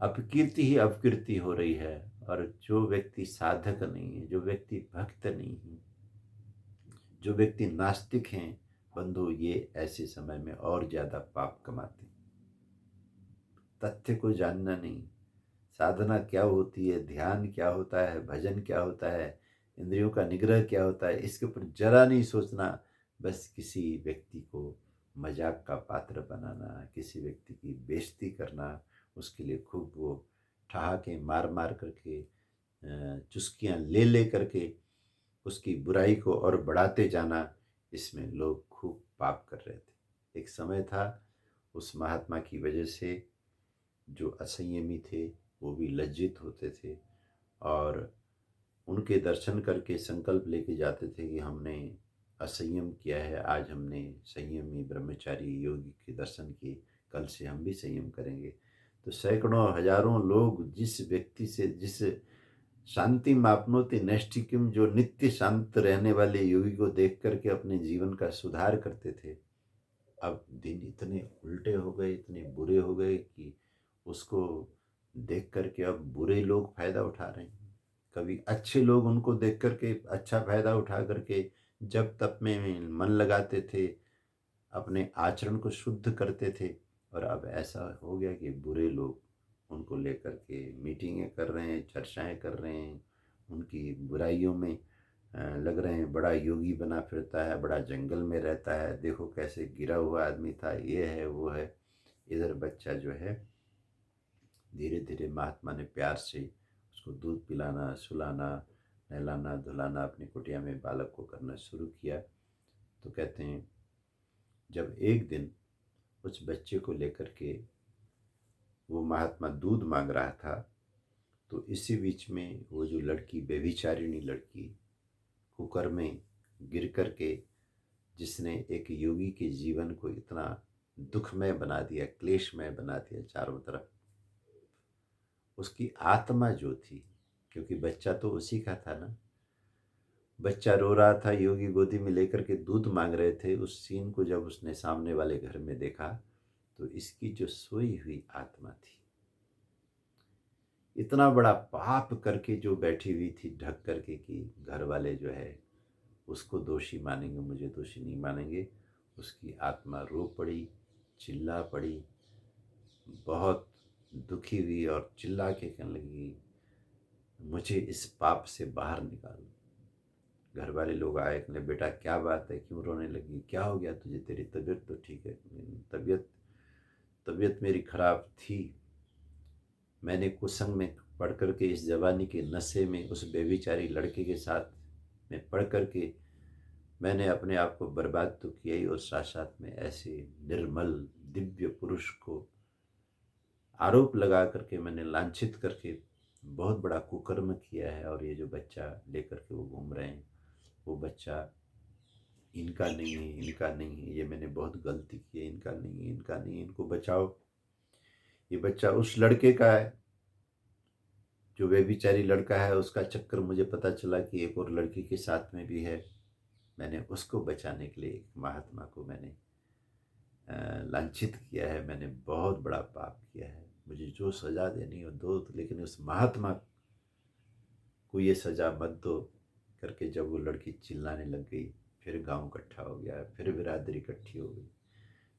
अपकीर्ति ही अपकीर्ति हो रही है, और जो व्यक्ति साधक नहीं है, जो व्यक्ति भक्त नहीं है, जो व्यक्ति नास्तिक हैं, बंधु, ये ऐसे समय में और ज्यादा पाप कमाते। तथ्य को जानना नहीं, साधना क्या होती है, ध्यान क्या होता है, भजन क्या होता है, इंद्रियों का निग्रह क्या होता है, इसके ऊपर जरा नहीं सोचना। बस किसी व्यक्ति को मजाक का पात्र बनाना, किसी व्यक्ति की बेइज्जती करना, उसके लिए खूब वो ठहाके मार मार करके, चुस्कियाँ ले ले करके उसकी बुराई को और बढ़ाते जाना, इसमें लोग खूब पाप कर रहे थे। एक समय था उस महात्मा की वजह से जो असंयमी थे वो भी लज्जित होते थे, और उनके दर्शन करके संकल्प लेके जाते थे कि हमने असंयम किया है, आज हमने संयमी ब्रह्मचारी योगी के दर्शन किए, कल से हम भी संयम करेंगे। तो सैकड़ों हजारों लोग जिस व्यक्ति से, जिस शांति मापनोति नैष्ठिक्यम, जो नित्य शांत रहने वाले योगी को देख करके अपने जीवन का सुधार करते थे, अब दिन इतने उल्टे हो गए, इतने बुरे हो गए कि उसको देख करके अब बुरे लोग फायदा उठा रहे हैं। कभी अच्छे लोग उनको देख करके अच्छा फायदा उठा करके जब तप में मन लगाते थे, अपने आचरण को शुद्ध करते थे, और अब ऐसा हो गया कि बुरे लोग उनको लेकर के मीटिंगें कर रहे हैं, चर्चाएं कर रहे हैं, उनकी बुराइयों में लग रहे हैं। बड़ा योगी बना फिरता है, बड़ा जंगल में रहता है, देखो कैसे गिरा हुआ आदमी था, ये है वो है। इधर बच्चा जो है धीरे धीरे महात्मा ने प्यार से उसको दूध पिलाना, सुलाना, नहलाना धुलाना अपनी कुटिया में बालक को करना शुरू किया। तो कहते हैं जब एक दिन उस बच्चे को लेकर के वो महात्मा दूध मांग रहा था, तो इसी बीच में वो जो लड़की, व्यभिचारिणी लड़की, कुकर में गिर करके, जिसने एक योगी के जीवन को इतना दुखमय बना दिया, क्लेशमय बना दिया चारों तरफ, उसकी आत्मा जो थी, क्योंकि बच्चा तो उसी का था ना, बच्चा रो रहा था, योगी गोदी में लेकर के दूध मांग रहे थे, उस सीन को जब उसने सामने वाले घर में देखा, तो इसकी जो सोई हुई आत्मा थी, इतना बड़ा पाप करके जो बैठी हुई थी ढक करके कि घर वाले जो है उसको दोषी मानेंगे, मुझे दोषी नहीं मानेंगे, उसकी आत्मा रो पड़ी, चिल्ला पड़ी, बहुत दुखी हुई और चिल्ला के कहने लगी, मुझे इस पाप से बाहर निकालो। घर वाले लोग आए, कहने बेटा क्या बात है, क्यों रोने लगी, क्या हो गया तुझे, तेरी तबीयत तो ठीक है। तबीयत तबीयत मेरी खराब थी, मैंने कुसंग में पढ़ करके, इस जवानी के नशे में उस बेविचारी लड़के के साथ में पढ़ करके मैंने अपने आप को बर्बाद तो किया ही, और साथ साथ में ऐसे निर्मल दिव्य पुरुष को आरोप लगा करके मैंने लांछित करके बहुत बड़ा कुकर्म किया है। और ये जो बच्चा लेकर के वो घूम रहे हैं, वो बच्चा इनका नहीं है, इनका नहीं है, ये मैंने बहुत गलती की है, इनका नहीं है, इनका नहीं है, इनको बचाओ। ये बच्चा उस लड़के का है जो व्यभिचारी लड़का है, उसका चक्कर मुझे पता चला कि एक और लड़की के साथ में भी है। मैंने उसको बचाने के लिए एक महात्मा को मैंने लांछित किया है, मैंने बहुत बड़ा पाप किया है, मुझे जो सज़ा देनी हो दो, तो लेकिन उस महात्मा को ये सज़ा मत दो करके जब वो लड़की चिल्लाने लग गई, फिर गांव इकट्ठा हो गया, फिर बिरादरी इकट्ठी हो गई,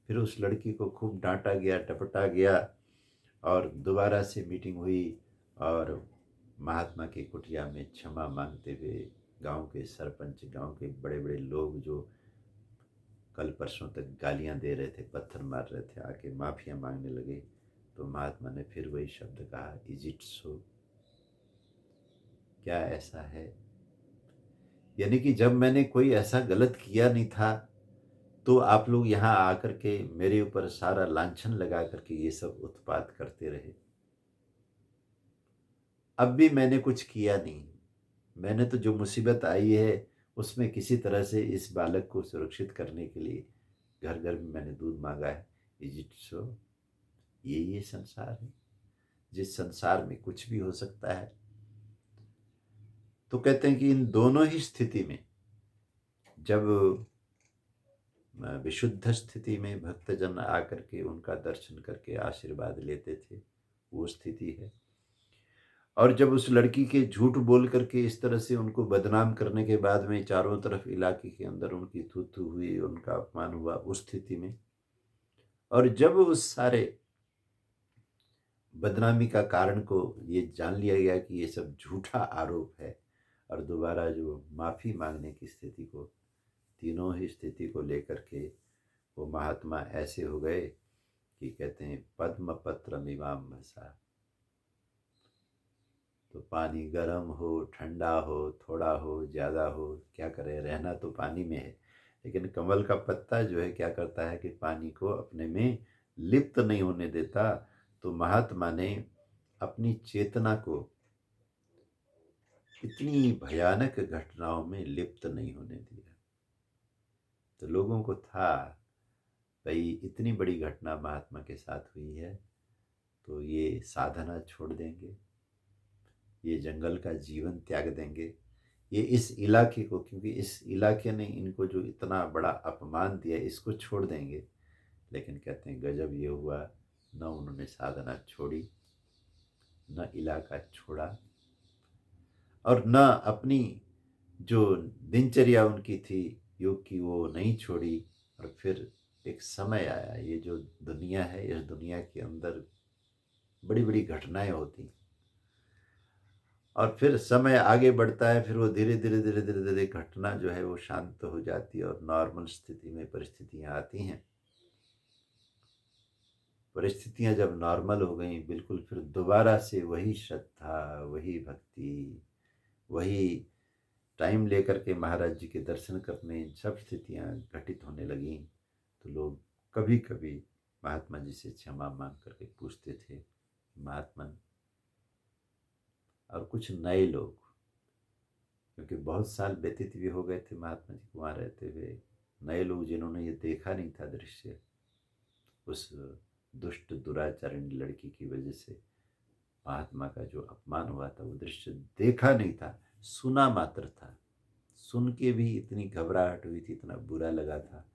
फिर उस लड़की को खूब डांटा गया, टपटा गया, और दोबारा से मीटिंग हुई, और महात्मा की कुटिया में क्षमा मांगते हुए गांव के सरपंच, गांव के बड़े बड़े लोग जो कल परसों तक गालियां दे रहे थे, पत्थर मार रहे थे, आके माफिया मांगने लगे। तो महात्मा ने फिर वही शब्द कहा, इज इट सो, क्या ऐसा है? यानी कि जब मैंने कोई ऐसा गलत किया नहीं था, तो आप लोग यहाँ आकर के मेरे ऊपर सारा लांछन लगा करके ये सब उत्पात करते रहे। अब भी मैंने कुछ किया नहीं, मैंने तो जो मुसीबत आई है उसमें किसी तरह से इस बालक को सुरक्षित करने के लिए घर घर में मैंने दूध मांगा है। Is it so? ये संसार है, जिस संसार में कुछ भी हो सकता है। तो कहते हैं कि इन दोनों ही स्थिति में, जब विशुद्ध स्थिति में भक्तजन आकर के उनका दर्शन करके आशीर्वाद लेते थे, वो स्थिति है। और जब उस लड़की के झूठ बोल करके इस तरह से उनको बदनाम करने के बाद में चारों तरफ इलाके के अंदर उनकी थू थू हुई, उनका अपमान हुआ, उस स्थिति में, और जब उस सारे बदनामी का कारण को ये जान लिया गया कि ये सब झूठा आरोप है, और दोबारा जो माफ़ी मांगने की स्थिति को, तीनों ही स्थिति को लेकर के वो महात्मा ऐसे हो गए कि कहते हैं पद्म पत्र मीमाम भसा। तो पानी गर्म हो, ठंडा हो, थोड़ा हो, ज़्यादा हो, क्या करें, रहना तो पानी में है, लेकिन कमल का पत्ता जो है क्या करता है कि पानी को अपने में लिप्त नहीं होने देता। तो महात्मा ने अपनी चेतना को इतनी भयानक घटनाओं में लिप्त नहीं होने दिया। तो लोगों को था भाई इतनी बड़ी घटना महात्मा के साथ हुई है, तो ये साधना छोड़ देंगे, ये जंगल का जीवन त्याग देंगे, ये इस इलाके को, क्योंकि इस इलाके ने इनको जो इतना बड़ा अपमान दिया, इसको छोड़ देंगे। लेकिन कहते हैं गजब ये हुआ, न उन्होंने साधना छोड़ी, न इलाका छोड़ा, और न अपनी जो दिनचर्या उनकी थी योग की वो नहीं छोड़ी। और फिर एक समय आया, ये जो दुनिया है, इस दुनिया के अंदर बड़ी बड़ी घटनाएं होती, और फिर समय आगे बढ़ता है, फिर वो धीरे धीरे धीरे धीरे धीरे घटना जो है वो शांत हो जाती है और नॉर्मल स्थिति में परिस्थितियां आती हैं। परिस्थितियां जब नॉर्मल हो गई बिल्कुल, फिर दोबारा से वही श्रद्धा, वही भक्ति, वही टाइम लेकर के महाराज जी के दर्शन करने, सब स्थितियां घटित होने लगीं। तो लोग कभी कभी महात्मा जी से क्षमा मांग करके पूछते थे, महात्मा, और कुछ नए लोग, क्योंकि बहुत साल व्यतीत भी हो गए थे महात्मा जी को वहाँ रहते हुए, नए लोग जिन्होंने ये देखा नहीं था दृश्य, उस दुष्ट दुराचारिणी लड़की की वजह से महात्मा का जो अपमान हुआ था, वो दृश्य देखा नहीं था, सुना मात्र था। सुन के भी इतनी घबराहट हुई थी, इतना बुरा लगा था।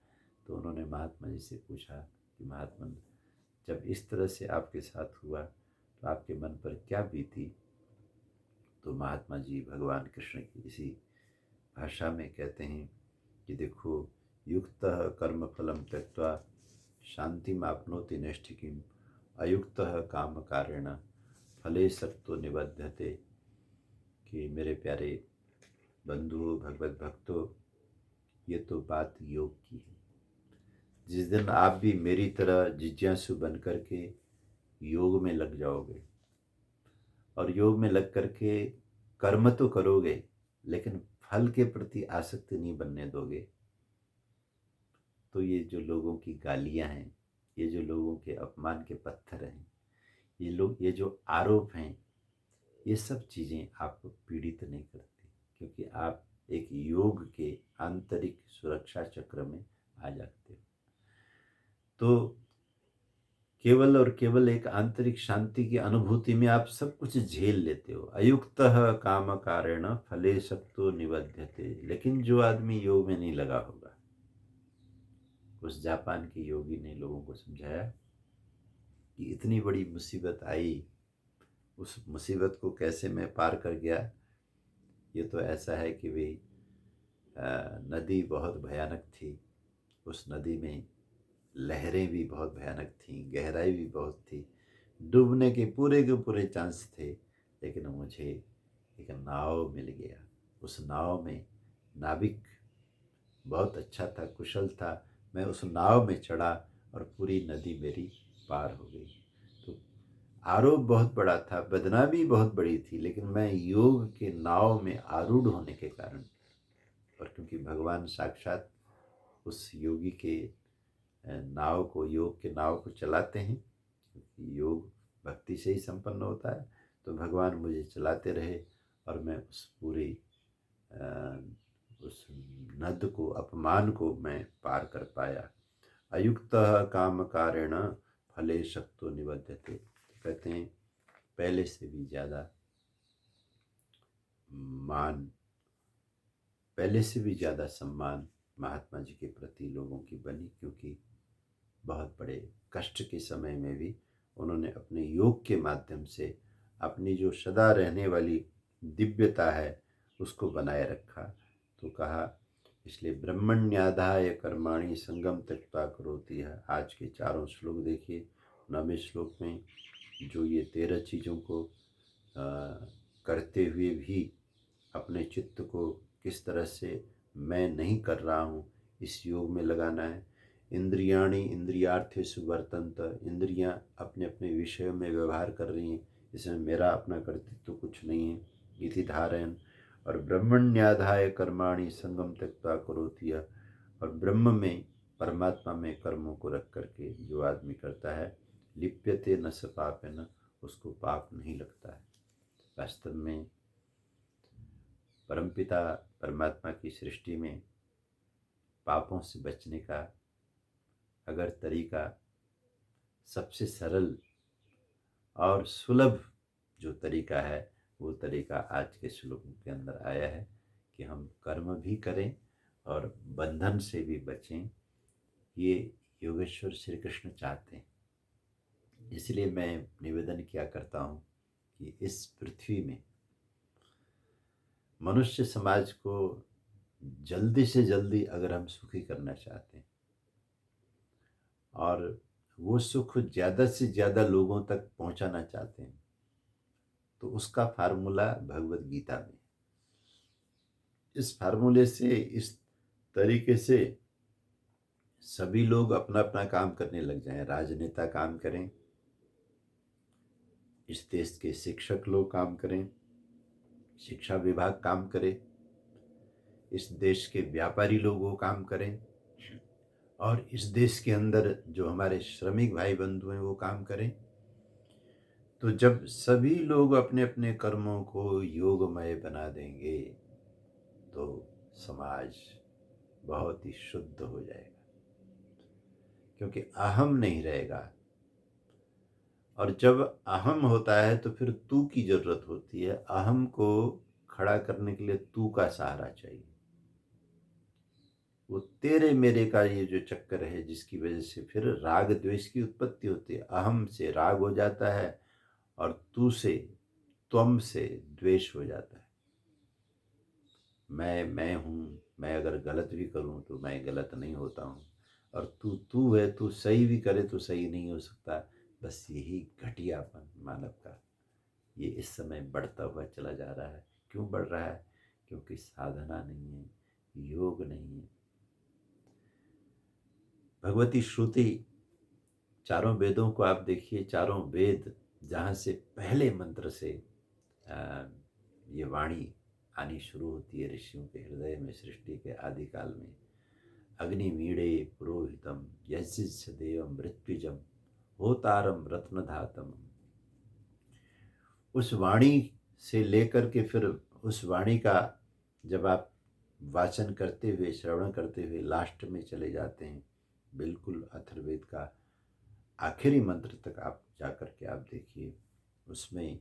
तो उन्होंने महात्मा जी से पूछा कि महात्मा, जब इस तरह से आपके साथ हुआ तो आपके मन पर क्या बीती? तो महात्मा जी भगवान कृष्ण की इसी भाषा में कहते हैं कि देखो, युक्तः कर्म फलम त्यक्त्वा शांतिम आपनोति नैष्ठिकीम अयुक्तः काम कारेण फले सक्तो निबध्यते। कि मेरे प्यारे बंधु भगवत भक्तों, ये तो बात योग की है। जिस दिन आप भी मेरी तरह जिज्ञासु बन कर के योग में लग जाओगे, और योग में लग करके कर्म तो करोगे लेकिन फल के प्रति आसक्ति नहीं बनने दोगे, तो ये जो लोगों की गालियां हैं, ये जो लोगों के अपमान के पत्थर हैं, ये जो आरोप हैं, ये सब चीज़ें आपको पीड़ित नहीं करती, क्योंकि आप एक योग के आंतरिक सुरक्षा चक्र में आ जाते हो। तो केवल और केवल एक आंतरिक शांति की अनुभूति में आप सब कुछ झेल लेते हो। अयुक्तः काम कारेण फले सक्तो निबध्यते। लेकिन जो आदमी योग में नहीं लगा होगा, उस जापान के योगी ने लोगों को समझाया कि इतनी बड़ी मुसीबत आई, उस मुसीबत को कैसे मैं पार कर गया। ये तो ऐसा है कि भाई नदी बहुत भयानक थी, उस नदी में लहरें भी बहुत भयानक थीं, गहराई भी बहुत थी, डूबने के पूरे चांस थे। लेकिन मुझे एक नाव मिल गया, उस नाव में नाविक बहुत अच्छा था, कुशल था, मैं उस नाव में चढ़ा और पूरी नदी मेरी पार हो गई। तो आरोप बहुत बड़ा था, बदनामी बहुत बड़ी थी, लेकिन मैं योग के नाव में आरूढ़ होने के कारण, और क्योंकि भगवान साक्षात उस योगी के नाव को, योग के नाव को चलाते हैं, क्योंकि योग भक्ति से ही संपन्न होता है, तो भगवान मुझे चलाते रहे और मैं उस पूरी उस नद को, अपमान को मैं पार कर पाया। अयुक्तः काम कारेण फले सक्तो निबध्यते। कहते हैं पहले से भी ज़्यादा मान, पहले से भी ज़्यादा सम्मान महात्मा जी के प्रति लोगों की बनी, क्योंकि बहुत बड़े कष्ट के समय में भी उन्होंने अपने योग के माध्यम से अपनी जो सदा रहने वाली दिव्यता है उसको बनाए रखा। तो कहा, इसलिए ब्रह्मण्याधाय कर्माणि संगम त्यक्त्वा करोति है। आज के चारों श्लोक देखिए। 9वें श्लोक में जो ये 13 चीज़ों को करते हुए भी अपने चित्त को किस तरह से मैं नहीं कर रहा हूँ इस योग में लगाना है। इंद्रियाणि इंद्रियार्थेषु वर्तन्त। इंद्रियां अपने अपने विषयों में व्यवहार कर रही हैं, इसमें मेरा अपना कर्तृत्व तो कुछ नहीं है, इति धारयन्। और ब्रह्मण्याधाय कर्माणि संगम त्यक्त्वा करोति यः। और ब्रह्म में, परमात्मा में कर्मों को रख करके जो आदमी करता है, लिप्यते न स पापेन, उसको पाप नहीं लगता है। वास्तव में परमपिता परमात्मा की सृष्टि में पापों से बचने का अगर तरीका सबसे सरल और सुलभ जो तरीका है वो तरीका आज के श्लोक के अंदर आया है कि हम कर्म भी करें और बंधन से भी बचें। ये योगेश्वर श्री कृष्ण चाहते हैं। इसलिए मैं निवेदन किया करता हूँ कि इस पृथ्वी में मनुष्य समाज को जल्दी से जल्दी अगर हम सुखी करना चाहते हैं और वो सुख ज़्यादा से ज़्यादा लोगों तक पहुंचाना चाहते हैं, तो उसका फार्मूला भगवत गीता में। इस फार्मूले से, इस तरीके से सभी लोग अपना अपना काम करने लग जाएं। राजनेता काम करें, इस देश के शिक्षक लोग काम करें, शिक्षा विभाग काम करे, इस देश के व्यापारी लोग वो काम करें, और इस देश के अंदर जो हमारे श्रमिक भाई बंधु हैं वो काम करें। तो जब सभी लोग अपने अपने कर्मों को योगमय बना देंगे तो समाज बहुत ही शुद्ध हो जाएगा, क्योंकि अहम नहीं रहेगा। और जब अहम होता है तो फिर तू की जरूरत होती है। अहम को खड़ा करने के लिए तू का सहारा चाहिए। वो तेरे मेरे का ये जो चक्कर है, जिसकी वजह से फिर राग द्वेष की उत्पत्ति होती है। अहम से राग हो जाता है और तू से, त्वम से द्वेष हो जाता है। मैं हूँ, मैं अगर गलत भी करूँ तो मैं गलत नहीं होता हूँ, और तू तू है, तू सही भी करे तो सही नहीं हो सकता। बस यही घटियापन मानव का ये इस समय बढ़ता हुआ चला जा रहा है। क्यों बढ़ रहा है? क्योंकि साधना नहीं है, योग नहीं है। भगवती श्रुति, चारों वेदों को आप देखिए, चारों वेद जहाँ से पहले मंत्र से ये वाणी आनी शुरू होती है ऋषियों के हृदय में, सृष्टि के आदि काल में। अग्निमीड़े पुरोहितम यजिष्य देवम मृत्युजम होतारम रत्नधातम। उस वाणी से लेकर के फिर उस वाणी का जब आप वाचन करते हुए, श्रवण करते हुए लास्ट में चले जाते हैं, बिल्कुल अथर्ववेद का आखिरी मंत्र तक आप जाकर के आप देखिए, उसमें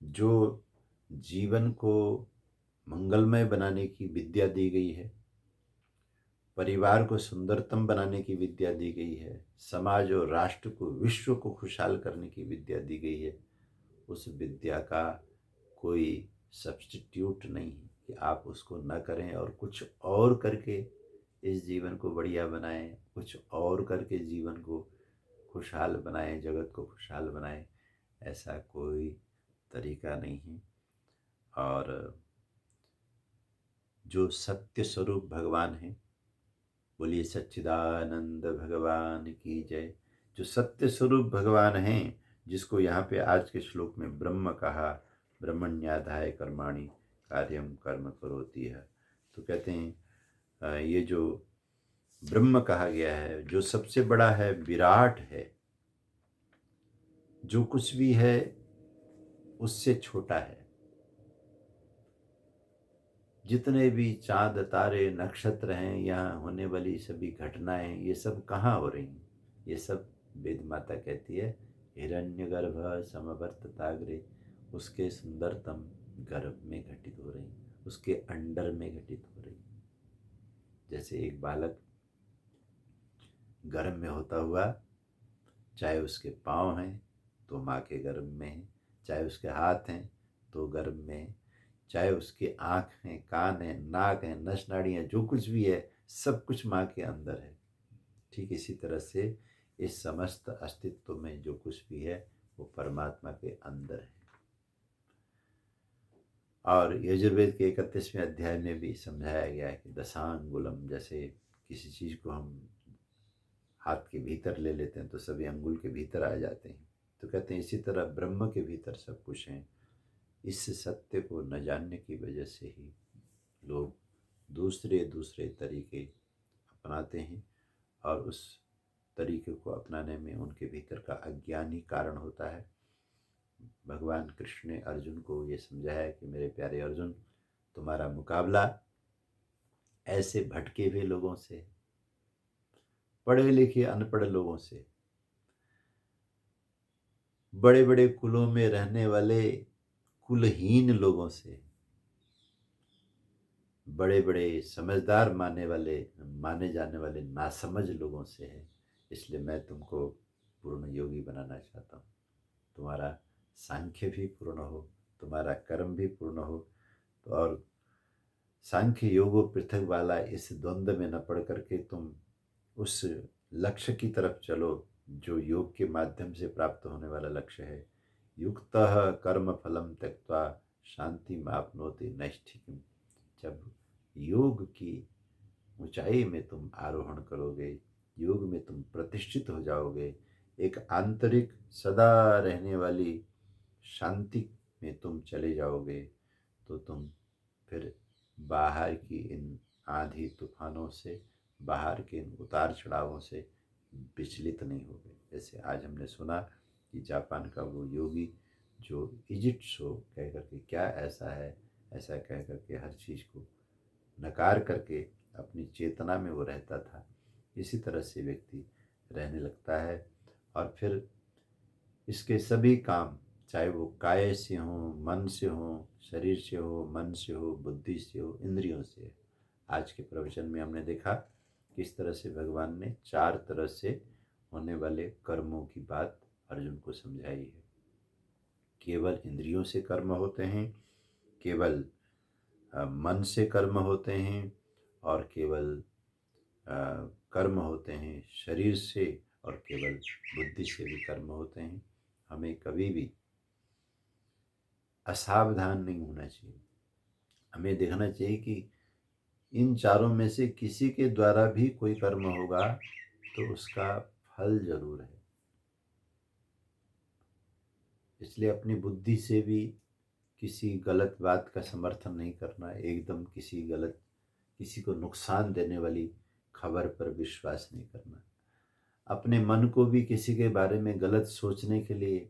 जो जीवन को मंगलमय बनाने की विद्या दी गई है, परिवार को सुंदरतम बनाने की विद्या दी गई है, समाज और राष्ट्र को, विश्व को खुशहाल करने की विद्या दी गई है, उस विद्या का कोई सब्स्टिट्यूट नहीं है कि आप उसको न करें और कुछ और करके इस जीवन को बढ़िया बनाएं, कुछ और करके जीवन को खुशहाल बनाएं, जगत को खुशहाल बनाएं। ऐसा कोई तरीका नहीं है। और जो सत्य स्वरूप भगवान है, बोलिए सच्चिदानंद भगवान की जय। जो सत्य स्वरूप भगवान हैं, जिसको यहाँ पे आज के श्लोक में ब्रह्म कहा, ब्रह्मण्याधाय कर्माणि कार्यम कर्म करोति है, तो कहते हैं ये जो ब्रह्म कहा गया है, जो सबसे बड़ा है, विराट है, जो कुछ भी है उससे छोटा है। जितने भी चांद तारे नक्षत्र हैं, यहाँ होने वाली सभी घटनाएं, ये सब कहाँ हो रही हैं? ये सब वेद माता कहती है हिरण्यगर्भ समवर्तताग्रे, उसके सुंदरतम गर्भ में घटित हो रही, उसके अंडर में घटित हो रही। जैसे एक बालक गर्भ में होता हुआ, चाहे उसके पाँव हैं तो माँ के गर्भ में है, चाहे उसके हाथ हैं तो गर्भ में है, चाहे उसकी आँख हैं, कान हैं, नाक हैं, नस नाड़ियाँ, जो कुछ भी है सब कुछ माँ के अंदर है। ठीक इसी तरह से इस समस्त अस्तित्व में जो कुछ भी है वो परमात्मा के अंदर है। और यजुर्वेद के 31वें अध्याय में भी समझाया गया है कि दशांगुलम, जैसे किसी चीज़ को हम हाथ के भीतर ले लेते हैं तो सभी अंगुल के भीतर आ जाते हैं, तो कहते हैं इसी तरह ब्रह्म के भीतर सब कुछ है। इस सत्य को न जानने की वजह से ही लोग दूसरे दूसरे तरीके अपनाते हैं, और उस तरीके को अपनाने में उनके भीतर का अज्ञान ही कारण होता है। भगवान कृष्ण ने अर्जुन को ये समझाया कि मेरे प्यारे अर्जुन, तुम्हारा मुकाबला ऐसे भटके हुए लोगों से, पढ़े लिखे अनपढ़ लोगों से, बड़े बड़े कुलों में रहने वाले कुलहीन लोगों से, बड़े बड़े समझदार माने जाने वाले नासमझ लोगों से है। इसलिए मैं तुमको पूर्ण योगी बनाना चाहता हूँ। तुम्हारा सांख्य भी पूर्ण हो, तुम्हारा कर्म भी पूर्ण हो, तो और सांख्य योग पृथक वाला इस द्वंद्व में न पड़ करके तुम उस लक्ष्य की तरफ चलो जो योग के माध्यम से प्राप्त होने वाला लक्ष्य है। युक्तः कर्म फलम त्यक्त्वा शांति माप्नोति नैष्ठिकीम्। जब योग की ऊंचाई में तुम आरोहण करोगे, योग में तुम प्रतिष्ठित हो जाओगे, एक आंतरिक सदा रहने वाली शांति में तुम चले जाओगे, तो तुम फिर बाहर की इन आंधी तूफानों से, बाहर के इन उतार चढ़ावों से विचलित नहीं होगे। जैसे आज हमने सुना कि जापान का वो योगी जो इजिप्सो कह करके, क्या ऐसा है, ऐसा कह करके हर चीज़ को नकार करके अपनी चेतना में वो रहता था। इसी तरह से व्यक्ति रहने लगता है और फिर इसके सभी काम, चाहे वो काय से हो, मन से हो, शरीर से हो, मन से हो, बुद्धि से हो, इंद्रियों से। आज के प्रवचन में हमने देखा किस तरह से भगवान ने 4 तरह से होने वाले कर्मों की बात अर्जुन को समझाई है। केवल इंद्रियों से कर्म होते हैं, केवल मन से कर्म होते हैं, और केवल कर्म होते हैं शरीर से, और केवल बुद्धि से भी कर्म होते हैं। हमें कभी भी असावधान नहीं होना चाहिए। हमें देखना चाहिए कि इन चारों में से किसी के द्वारा भी कोई कर्म होगा तो उसका फल जरूर है। इसलिए अपनी बुद्धि से भी किसी गलत बात का समर्थन नहीं करना, एकदम किसी को नुकसान देने वाली खबर पर विश्वास नहीं करना। अपने मन को भी किसी के बारे में गलत सोचने के लिए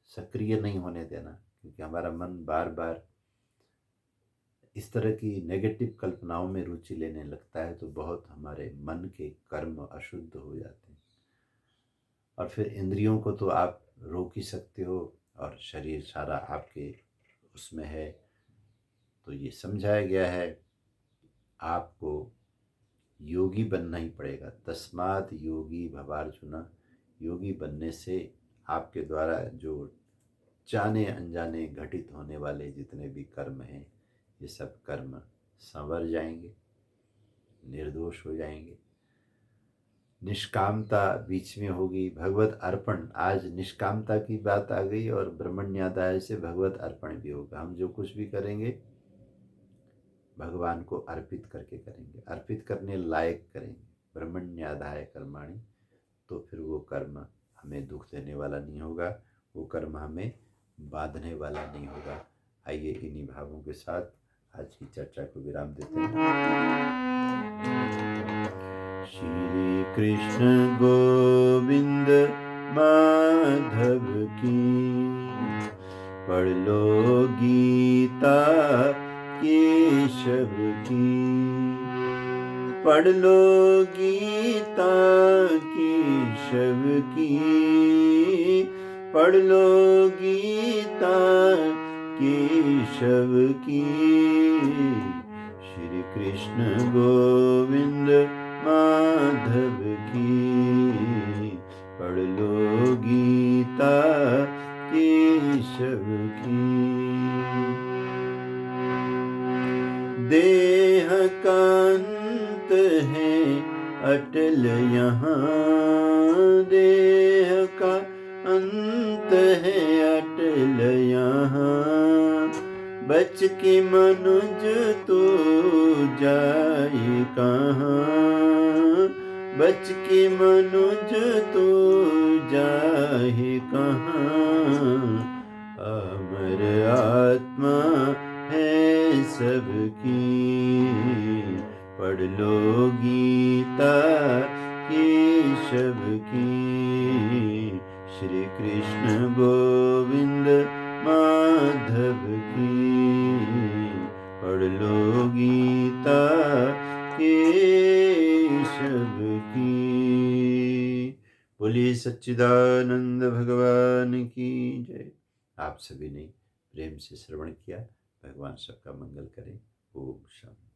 सक्रिय नहीं होने देना, क्योंकि हमारा मन बार बार इस तरह की नेगेटिव कल्पनाओं में रुचि लेने लगता है, तो बहुत हमारे मन के कर्म अशुद्ध हो जाते हैं। और फिर इंद्रियों को तो आप रोक ही सकते हो, और शरीर सारा आपके उसमें है। तो ये समझाया गया है आपको योगी बनना ही पड़ेगा। तस्मात् योगी भवार्जुन। योगी बनने से आपके द्वारा जो जाने अनजाने घटित होने वाले जितने भी कर्म हैं, ये सब कर्म संवर जाएंगे, निर्दोष हो जाएंगे। निष्कामता बीच में होगी, भगवत अर्पण। आज निष्कामता की बात आ गई और ब्रह्मण्यादाय से भगवत अर्पण भी होगा। हम जो कुछ भी करेंगे भगवान को अर्पित करके करेंगे, अर्पित करने लायक करेंगे। ब्रह्मण्यादाय कर्माणि, तो फिर वो कर्म हमें दुख देने वाला नहीं होगा, वो कर्म हमें बांधने वाला नहीं होगा। आइए इन्हीं भावों के साथ आज की चर्चा को विराम देते हैं। श्री कृष्ण गोविंद माधव की, पढ़ लो गीता केशव की, पढ़ लो गीता केशव की, पढ़ लो गीता केशव की। श्री कृष्ण गोविंद माधव की, पढ़ लो गीता केशव की। देह का अंत है अटल यहाँ, देह का अंत है अटल यहाँ, बच के मनुज तो जाए कहाँ, बच के मनुज तो जाए कहाँ। अमर आत्मा है सबकी, पढ़ लो गीता केशव की। श्री कृष्ण गोविंद माधव की, पढ़ लो गीता केशव की। बोलिए सच्चिदानंद भगवान की जय। आप सभी ने प्रेम से श्रवण किया। भगवान सबका मंगल करें। ओम शांति।